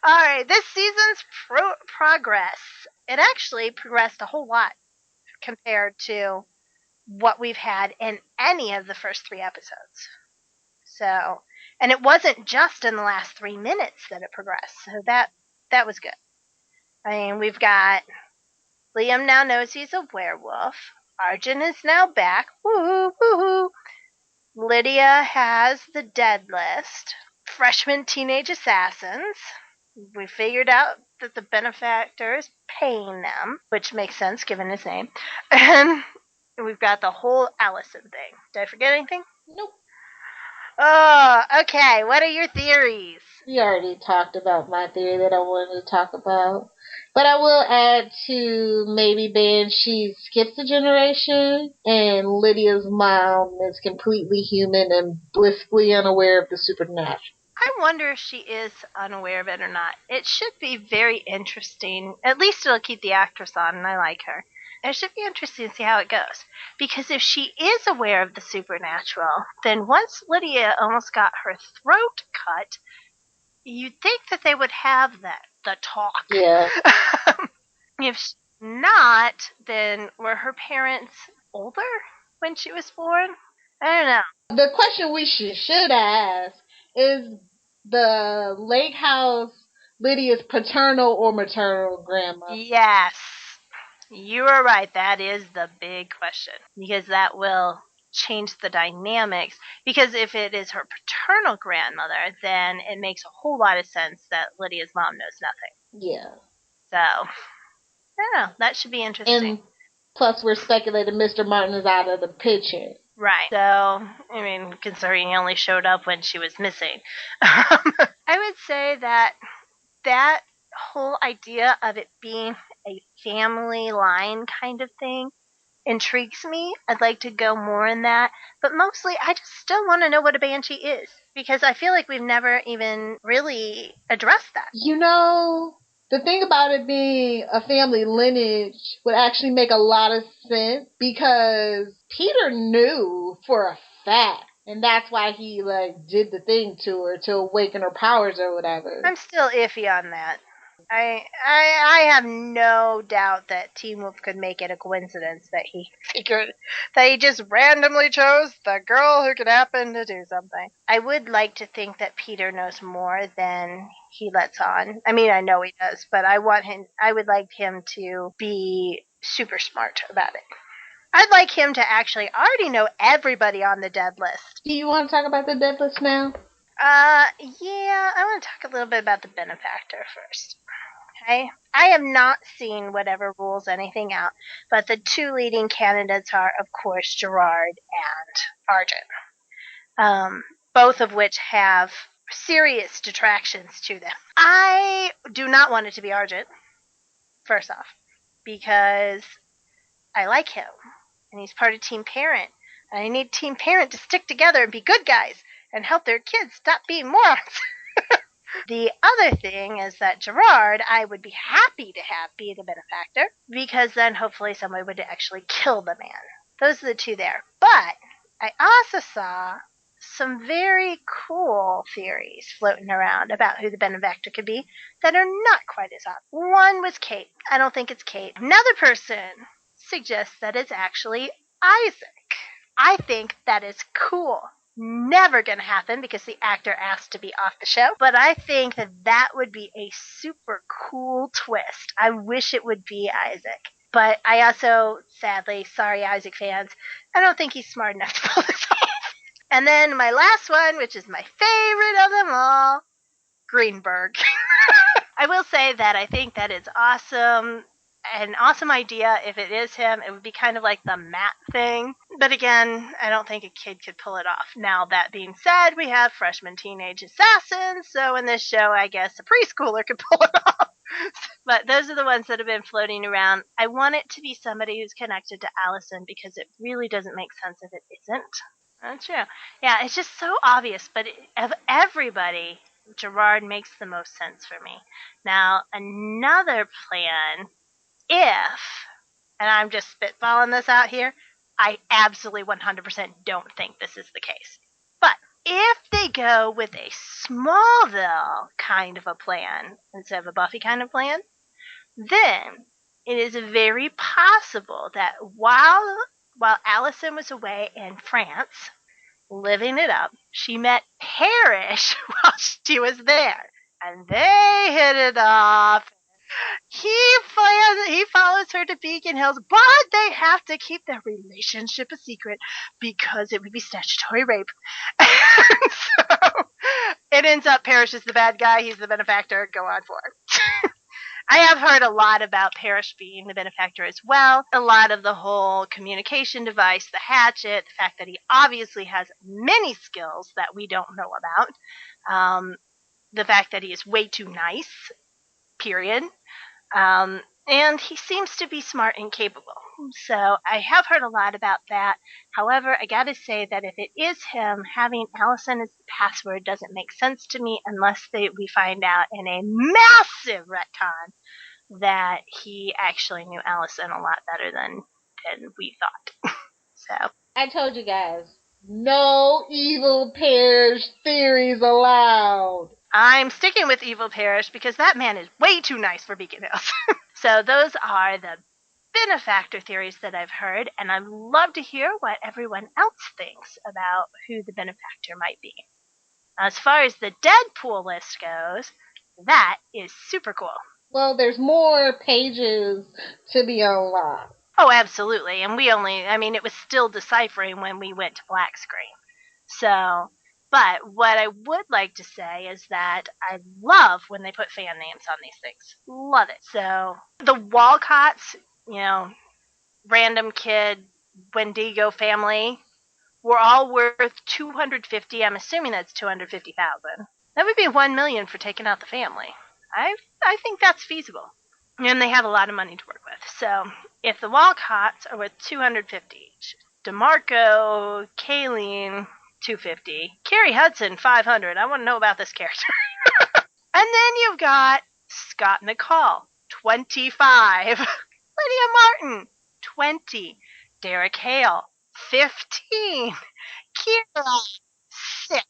All right, this season's progress. It actually progressed a whole lot compared to what we've had in any of the first 3 episodes. So, and it wasn't just in the last 3 minutes that it progressed. So that was good. I mean, we've got Liam now knows he's a werewolf. Arjun is now back. Woohoo, woohoo. Lydia has the dead list. Freshman teenage assassins. We figured out that the Benefactor is paying them, which makes sense given his name. And we've got the whole Allison thing. Did I forget anything? Nope. Oh, okay. What are your theories? We already talked about my theory that I wanted to talk about. But I will add to maybe Banshee skips a generation, and Lydia's mom is completely human and blissfully unaware of the supernatural. I wonder if she is unaware of it or not. It should be very interesting. At least it'll keep the actress on, and I like her. It should be interesting to see how it goes. Because if she is aware of the supernatural, then once Lydia almost got her throat cut, you'd think that they would have the talk. Yeah. If not, then were her parents older when she was born? I don't know. The question we should ask is the lake house Lydia's paternal or maternal grandma? Yes. You are right. That is the big question. Because that will change the dynamics. Because if it is her paternal grandmother, then it makes a whole lot of sense that Lydia's mom knows nothing. Yeah. So, I don't know. That should be interesting. And plus we're speculating Mr. Martin is out of the picture. Right. So, I mean, considering he only showed up when she was missing, I would say that whole idea of it being a family line kind of thing intrigues me. I'd like to go more in that, but mostly I just still want to know what a banshee is because I feel like we've never even really addressed that. You know, the thing about it being a family lineage would actually make a lot of sense because Peter knew for a fact. And that's why he like did the thing to her to awaken her powers or whatever. I'm still iffy on that. I have no doubt that Teen Wolf could make it a coincidence that he just randomly chose the girl who could happen to do something. I would like to think that Peter knows more than he lets on. I mean, I know he does, but I would like him to be super smart about it. I'd like him to actually already know everybody on the dead list. Do you want to talk about the dead list now? Yeah, I want to talk a little bit about the Benefactor first. Okay. I have not seen whatever rules anything out, but the two leading candidates are, of course, Gerard and Argent, both of which have serious detractions to them. I do not want it to be Argent, first off, because I like him, and he's part of Team Parent, and I need Team Parent to stick together and be good guys and help their kids stop being morons. The other thing is that Gerard, I would be happy to have be the Benefactor, because then hopefully somebody would actually kill the man. Those are the two there. But I also saw some very cool theories floating around about who the Benefactor could be that are not quite as obvious. One was Kate. I don't think it's Kate. Another person suggests that it's actually Isaac. I think that is cool. Never going to happen because the actor asked to be off the show. But I think that would be a super cool twist. I wish it would be Isaac. But I also, sadly, sorry Isaac fans, I don't think he's smart enough to pull this off. And then my last one, which is my favorite of them all, Greenberg. I will say that I think that it's awesome. An awesome idea. If it is him, it would be kind of like the Matt thing. But again, I don't think a kid could pull it off. Now, that being said, we have freshman teenage assassins, so in this show, I guess a preschooler could pull it off. But those are the ones that have been floating around. I want it to be somebody who's connected to Allison because it really doesn't make sense if it isn't. That's true. Yeah, it's just so obvious, but of everybody, Gerard makes the most sense for me. Now, another plan, if, and I'm just spitballing this out here, I absolutely 100% don't think this is the case. But if they go with a Smallville kind of a plan instead of a Buffy kind of plan, then it is very possible that while Allison was away in France, living it up, she met Parrish while she was there. And they hit it off. He follows her to Beacon Hills, but they have to keep their relationship a secret because it would be statutory rape. So it ends up Parrish is the bad guy, he's the benefactor, go on for it. I have heard a lot about Parrish being the benefactor as well. A lot of the whole communication device, the hatchet, the fact that he obviously has many skills that we don't know about. The fact that he is way too nice, period. And he seems to be smart and capable. So I have heard a lot about that. However, I gotta say that if it is him, having Allison as the password doesn't make sense to me unless we find out in a massive retcon that he actually knew Allison a lot better than we thought. So I told you guys, no evil Parrish theories allowed. I'm sticking with Evil Parrish because that man is way too nice for Beacon Hills. So those are the benefactor theories that I've heard, and I'd love to hear what everyone else thinks about who the benefactor might be. As far as the Deadpool list goes, that is super cool. Well, there's more pages to be unlocked. Oh, absolutely. And it was still deciphering when we went to black screen. So, but what I would like to say is that I love when they put fan names on these things. Love it. So, the Walcotts, random kid, Wendigo family, were all worth $250. I'm assuming that's $250,000. That would be $1 million for taking out the family. I think that's feasible, and they have a lot of money to work with. So if the Walcotts are worth $250 each, DeMarco, Kayleen, $250, Carrie Hudson, $500. I want to know about this character. And then you've got Scott McCall, $25. Lydia Martin, $20. Derek Hale, $15. Kira, $6.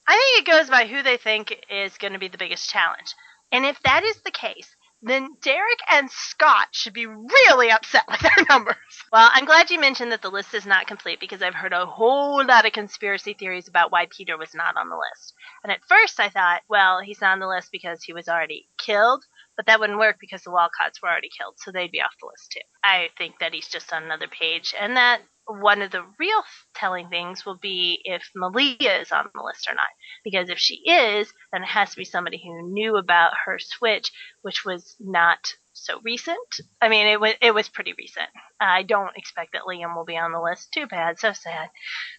I think it goes by who they think is going to be the biggest challenge. And if that is the case, then Derek and Scott should be really upset with their numbers. Well, I'm glad you mentioned that the list is not complete, because I've heard a whole lot of conspiracy theories about why Peter was not on the list. And at first I thought, well, he's not on the list because he was already killed, but that wouldn't work because the Walcotts were already killed, so they'd be off the list too. I think that he's just on another page, and that one of the real telling things will be if Malia is on the list or not. Because if she is, then it has to be somebody who knew about her switch, which was not so recent. I mean, it was pretty recent. I don't expect that Liam will be on the list. Too bad, so sad.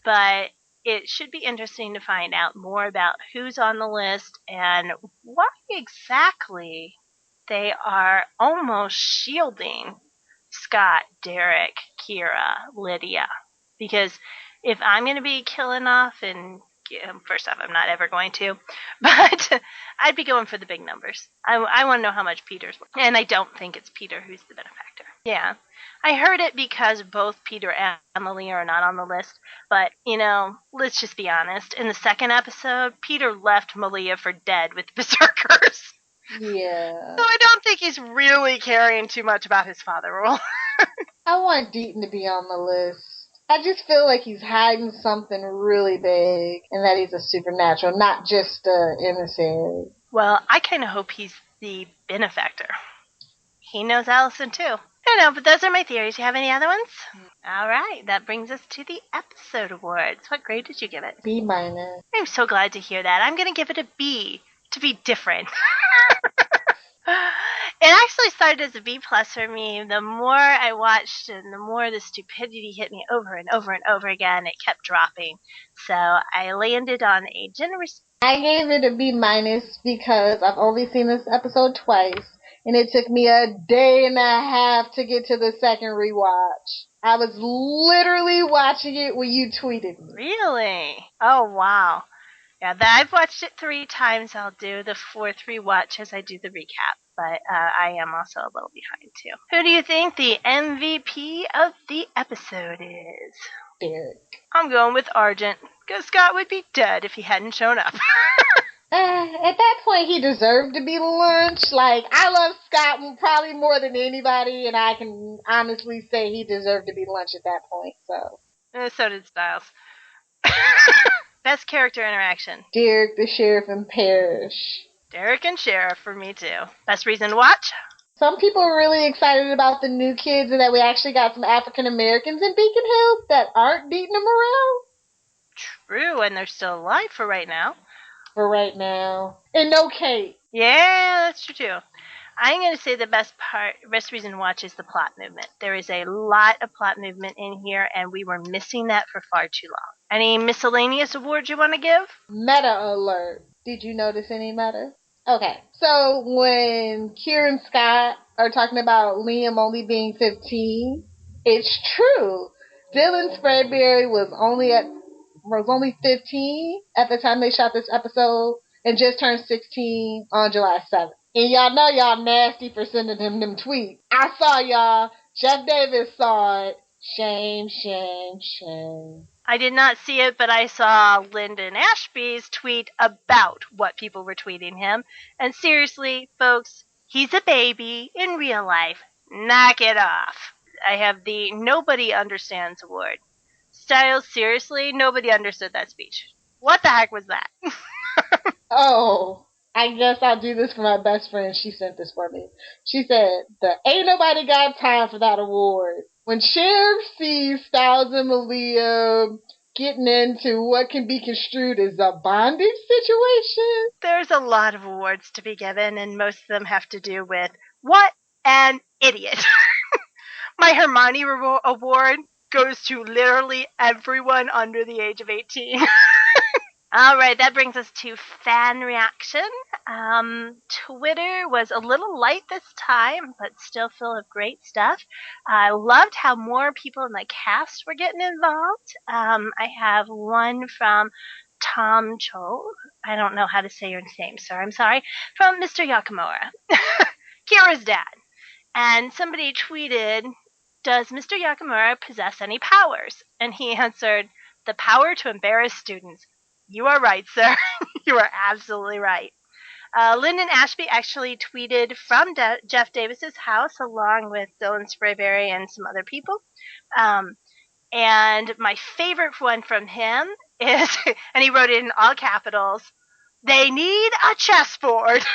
But it should be interesting to find out more about who's on the list and why exactly they are almost shielding Scott, Derek, Kira, Lydia. Because if I'm going to be killing off, and first off, I'm not ever going to, but I'd be going for the big numbers. I want to know how much Peter's worth. And I don't think it's Peter who's the benefactor. Yeah. I heard it because both Peter and Malia are not on the list. But, let's just be honest. In the second episode, Peter left Malia for dead with berserkers. Yeah. So I don't think he's really caring too much about his father role. I want Deaton to be on the list. I just feel like he's hiding something really big, and that he's a supernatural, not just an emissary. Well, I kind of hope he's the benefactor. He knows Allison too. I don't know, but those are my theories. You have any other ones? All right, that brings us to the episode awards. What grade did you give it? B-. I'm so glad to hear that. I'm going to give it a B, to be different. It actually started as a B+ for me. The more I watched and the more the stupidity hit me over and over and over again, it kept dropping. So I landed on a generous... I gave it a B- because I've only seen this episode twice, and it took me a day and a half to get to the second rewatch. I was literally watching it when you tweeted me. Really? Oh, wow. Yeah, I've watched it 3 times. I'll do the 4th rewatch as I do the recap. But I am also a little behind, too. Who do you think the MVP of the episode is? Derek. I'm going with Argent, because Scott would be dead if he hadn't shown up. At that point, he deserved to be lunch. Like, I love Scott probably more than anybody, and I can honestly say he deserved to be lunch at that point, so. So did Styles. Best character interaction. Derek, the Sheriff, and Parrish. Derek and Sheriff for me too. Best reason to watch? Some people are really excited about the new kids and that we actually got some African Americans in Beacon Hill that aren't beating them around. True, and they're still alive for right now. For right now. And no Kate. Yeah, that's true too. I'm going to say the best reason to watch is the plot movement. There is a lot of plot movement in here, and we were missing that for far too long. Any miscellaneous awards you want to give? Meta alert. Did you notice any meta? Okay, so when Kira and Scott are talking about Liam only being 15, it's true. Dylan Spreadberry was only 15 at the time they shot this episode and just turned 16 on July 7th. And y'all know y'all nasty for sending him them tweets. I saw y'all. Jeff Davis saw it. Shame, shame, shame. I did not see it, but I saw Lyndon Ashby's tweet about what people were tweeting him. And seriously, folks, he's a baby in real life. Knock it off. I have the Nobody Understands award. Styles, seriously, nobody understood that speech. What the heck was that? Oh, I guess I'll do this for my best friend. She sent this for me. She said, ain't nobody got time for that award. When Sheriff sees Styles and Malia getting into what can be construed as a bondage situation. There's a lot of awards to be given, and most of them have to do with what an idiot. My Hermione award, goes to literally everyone under the age of 18. All right, that brings us to fan reaction. Twitter was a little light this time, but still full of great stuff. I loved how more people in the cast were getting involved. I have one from Tom Cho. I don't know how to say your name, sir. I'm sorry. From Mr. Yakamura, Kira's dad. And somebody tweeted, "Does Mr. Yakamura possess any powers?" And he answered, "The power to embarrass students." You are right, sir. You are absolutely right. Lyndon Ashby actually tweeted from Jeff Davis's house along with Dylan Sprayberry and some other people. And my favorite one from him is, and he wrote it in all capitals, "They need a chessboard."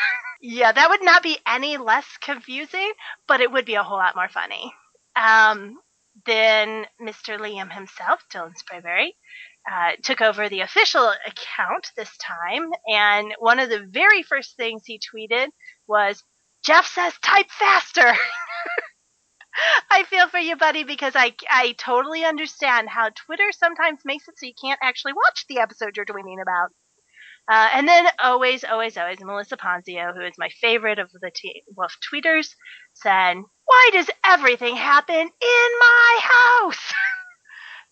Yeah, that would not be any less confusing, but it would be a whole lot more funny. Then Mr. Liam himself, Dylan Sprayberry, took over the official account this time, and one of the very first things he tweeted was, "Jeff says type faster." I feel for you, buddy, because I totally understand how Twitter sometimes makes it so you can't actually watch the episode you're tweeting about. And then always, Melissa Ponzio, who is my favorite of the Teen Wolf tweeters, said, "Why does everything happen in my house?"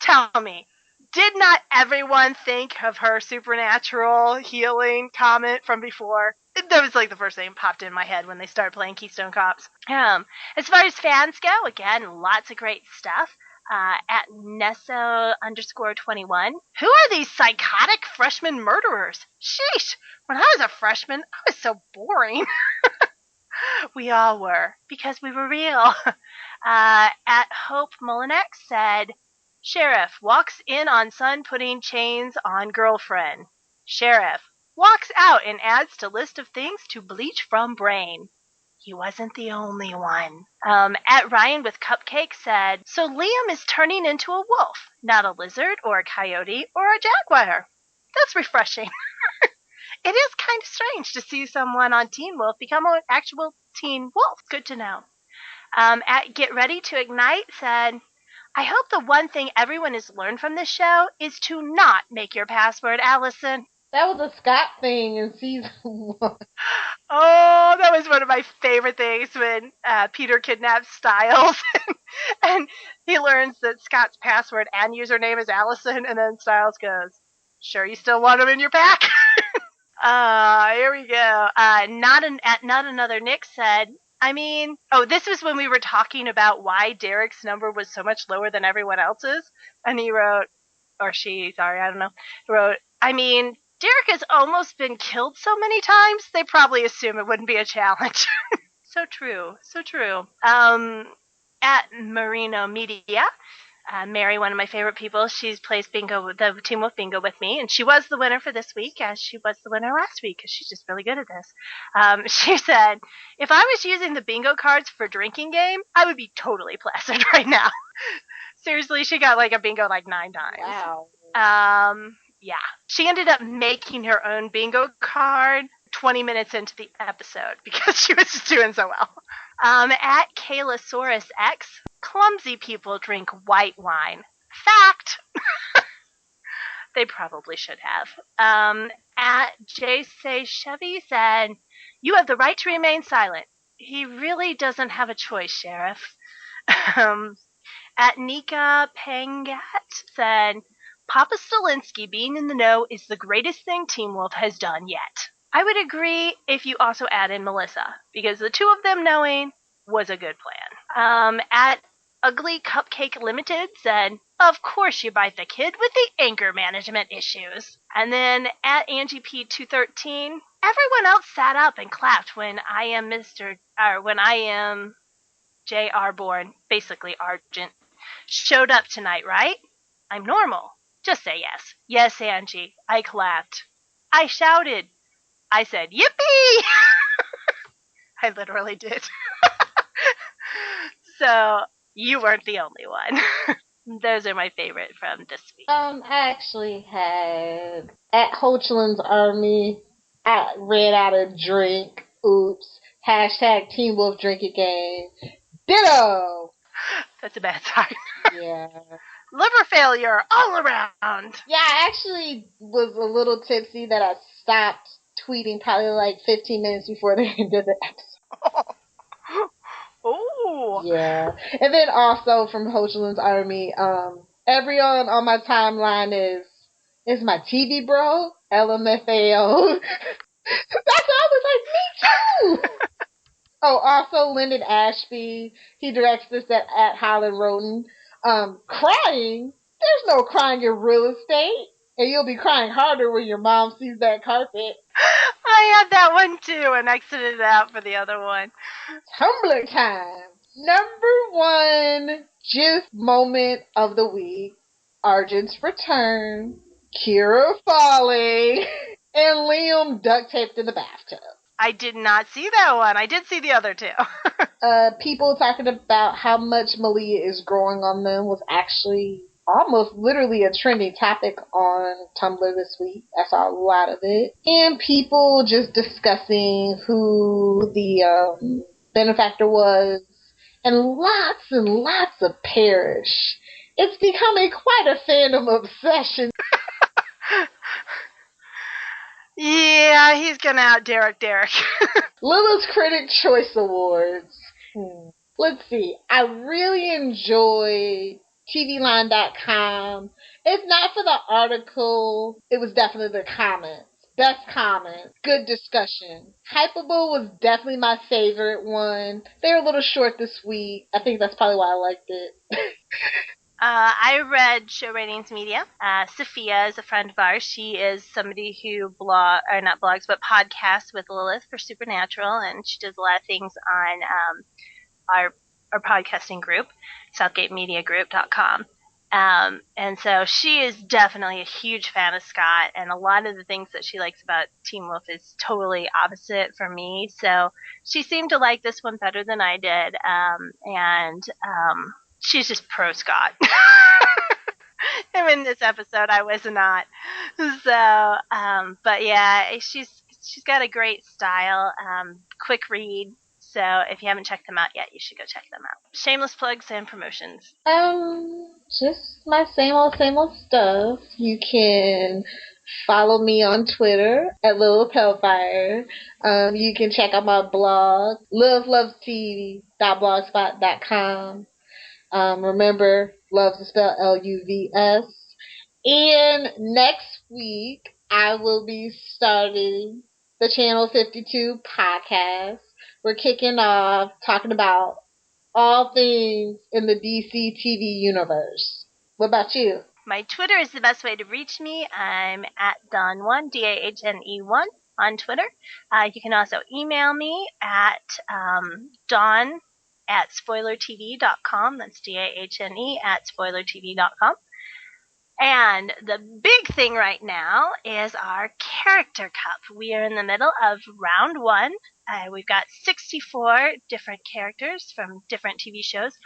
Tell me, did not everyone think of her supernatural healing comment from before? That was like the first thing that popped in my head when they started playing Keystone Cops. As far as fans go, again, lots of great stuff. At Nesso_21. Who are these psychotic freshman murderers? Sheesh. When I was a freshman, I was so boring. We all were, because we were real. At Hope Molinek said, "Sheriff walks in on son putting chains on girlfriend. Sheriff walks out and adds to list of things to bleach from brain." He wasn't the only one. At Ryan with Cupcake said, "So Liam is turning into a wolf, not a lizard or a coyote or a jaguar. That's refreshing." It is kind of strange to see someone on Teen Wolf become an actual teen wolf. Good to know. At Get Ready to Ignite said, "I hope the one thing everyone has learned from this show is to not make your password Allison." That was a Scott thing in season 1. Oh, that was one of my favorite things when Peter kidnaps Styles and he learns that Scott's password and username is Allison, and then Styles goes, "Sure you still want him in your pack?" Here we go. Not another Nick said, this was when we were talking about why Derek's number was so much lower than everyone else's, and he wrote, or she, sorry, I don't know, wrote, "Derek has almost been killed so many times, they probably assume it wouldn't be a challenge." So true, so true. At Marino Media, Mary, one of my favorite people, she plays bingo, the Team Wolf Bingo with me, and she was the winner for this week, as she was the winner last week, because she's just really good at this. She said, "If I was using the bingo cards for drinking game, I would be totally placid right now." Seriously, she got like a bingo like 9 times. Wow. Yeah. She ended up making her own bingo card 20 minutes into the episode because she was just doing so well. At Kaylasaurus X, "Clumsy people drink white wine. Fact." They probably should have. At J.C. Chevy said, "You have the right to remain silent. He really doesn't have a choice, Sheriff." At Nika Pangat said, "Papa Stalinsky being in the know is the greatest thing Teen Wolf has done yet." I would agree if you also add in Melissa, because the two of them knowing was a good plan. At Ugly Cupcake Limited said, "Of course you bite the kid with the anger management issues." And then at Angie P213, "Everyone else sat up and clapped when I am J.R. Bourne, basically Argent, showed up tonight, right? I'm normal. Just say yes." Yes, Angie. I clapped. I shouted. I said, "Yippee!" I literally did. So, you weren't the only one. Those are my favorite from this week. I actually had at Hochland's Army. I read out a drink. Oops. Hashtag Teen Wolf Drinking Game. Ditto. That's a bad sign. Yeah. Liver failure all around. Yeah, I actually was a little tipsy that I stopped tweeting probably like 15 minutes before the end of the episode. Oh. Yeah. And then also from Ho Chi Minh's Army, everyone on my timeline is my TV bro, LMFAO. That's why I was like, me too! Oh, also Lyndon Ashby. He directs this at Holland Roden. Crying? There's no crying in real estate. And you'll be crying harder when your mom sees that carpet. I had that one too and exited it out for the other one. Tumblr time. Number one GIF moment of the week. Argent's return. Kira falling. And Liam duct taped in the bathtub. I did not see that one. I did see the other two. People talking about how much Malia is growing on them was actually almost literally a trending topic on Tumblr this week. I saw a lot of it. And people just discussing who the benefactor was. And lots of Parrish. It's becoming quite a fandom obsession. Yeah, he's gonna out Derek. Lila's Critic Choice Awards. Let's see. I really enjoyed TVLine.com. If not for the article, it was definitely the comments. Best comments. Good discussion. Hypable was definitely my favorite one. They were a little short this week. I think that's probably why I liked it. I read Show Ratings Media. Sophia is a friend of ours. She is somebody who not blogs, but podcasts with Lilith for Supernatural, and she does a lot of things on our podcasting group, SouthgateMediaGroup.com. And so she is definitely a huge fan of Scott, and a lot of the things that she likes about Teen Wolf is totally opposite for me. So she seemed to like this one better than I did, and she's just pro Scott. And in this episode, I was not. So, but yeah, she's got a great style, quick read. So if you haven't checked them out yet, you should go check them out. Shameless plugs and promotions. Just my same old stuff. You can follow me on Twitter at Lil Pellfire. You can check out my blog, livelovestv.blogspot.com. Remember, love is spelled Luvs. And next week, I will be starting the Channel 52 podcast. We're kicking off talking about all things in the DC TV universe. What about you? My Twitter is the best way to reach me. I'm at Dawn1, DAHNE1 on Twitter. You can also email me at Dawn at spoilertv.com. That's DAHNE at spoilertv.com. And the big thing right now is our Character Cup. We are in the middle of round one. We've got 64 different characters from different TV shows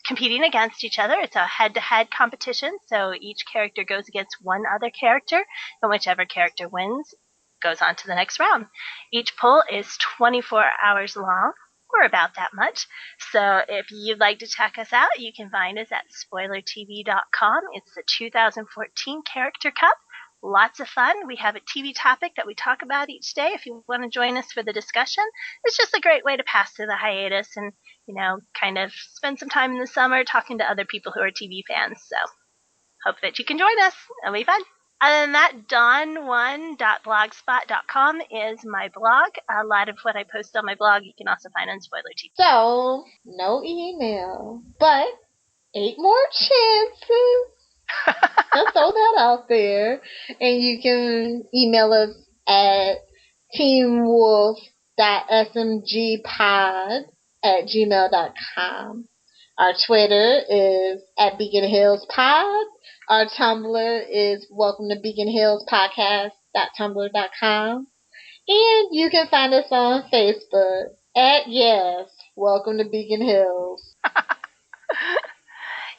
competing against each other. It's a head-to-head competition, so each character goes against one other character, and whichever character wins goes on to the next round. Each poll is 24 hours long, or about that much. So if you'd like to check us out, you can find us at spoilertv.com. It's the 2014 Character Cup. Lots of fun. We have a TV topic that we talk about each day. If you want to join us for the discussion, it's just a great way to pass through the hiatus and, kind of spend some time in the summer talking to other people who are TV fans. So hope that you can join us. It'll be fun. Other than that, dawn1.blogspot.com is my blog. A lot of what I post on my blog you can also find on Spoiler TV. So, no email, but 8 more chances. Just throw that out there. And you can email us at teamwolf.smgpod@gmail.com. Our Twitter is at Beacon Hills Pod. Our Tumblr is welcome to Beacon Hills Podcast.tumblr.com. And you can find us on Facebook at welcome to Beacon Hills.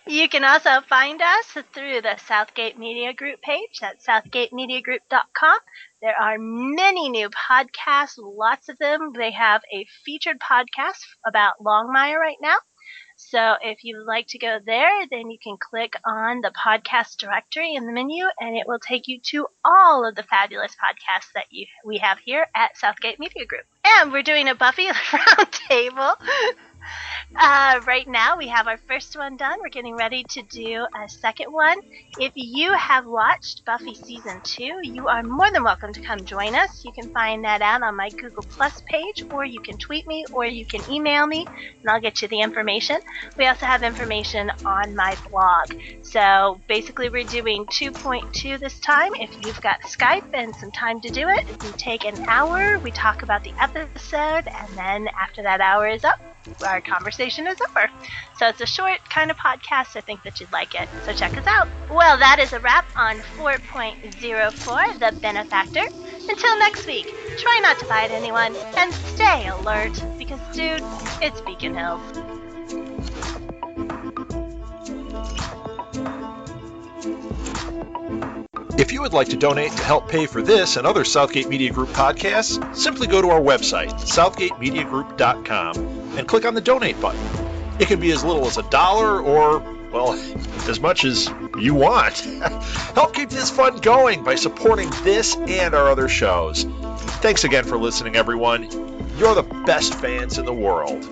You can also find us through the Southgate Media Group page. That's southgatemediagroup.com. There are many new podcasts, lots of them. They have a featured podcast about Longmire right now. So if you'd like to go there, then you can click on the podcast directory in the menu, and it will take you to all of the fabulous podcasts that we have here at Southgate Media Group. And we're doing a Buffy Roundtable. Right now, we have our first one done. We're getting ready to do a second one. If you have watched Buffy Season 2, you are more than welcome to come join us. You can find that out on my Google Plus page, or you can tweet me, or you can email me, and I'll get you the information. We also have information on my blog. So basically, we're doing 2.2 this time. If you've got Skype and some time to do it, we take an hour, we talk about the episode, and then after that hour is up, our conversation is over. So it's a short kind of podcast. I think that you'd like it. So check us out. Well, that is a wrap on 4.04, The Benefactor. Until next week, try not to bite anyone and stay alert because, dude, it's Beacon Hills. If you would like to donate to help pay for this and other Southgate Media Group podcasts, simply go to our website, southgatemediagroup.com, and click on the donate button. It can be as little as $1 or, well, as much as you want. Help keep this fun going by supporting this and our other shows. Thanks again for listening, everyone. You're the best fans in the world.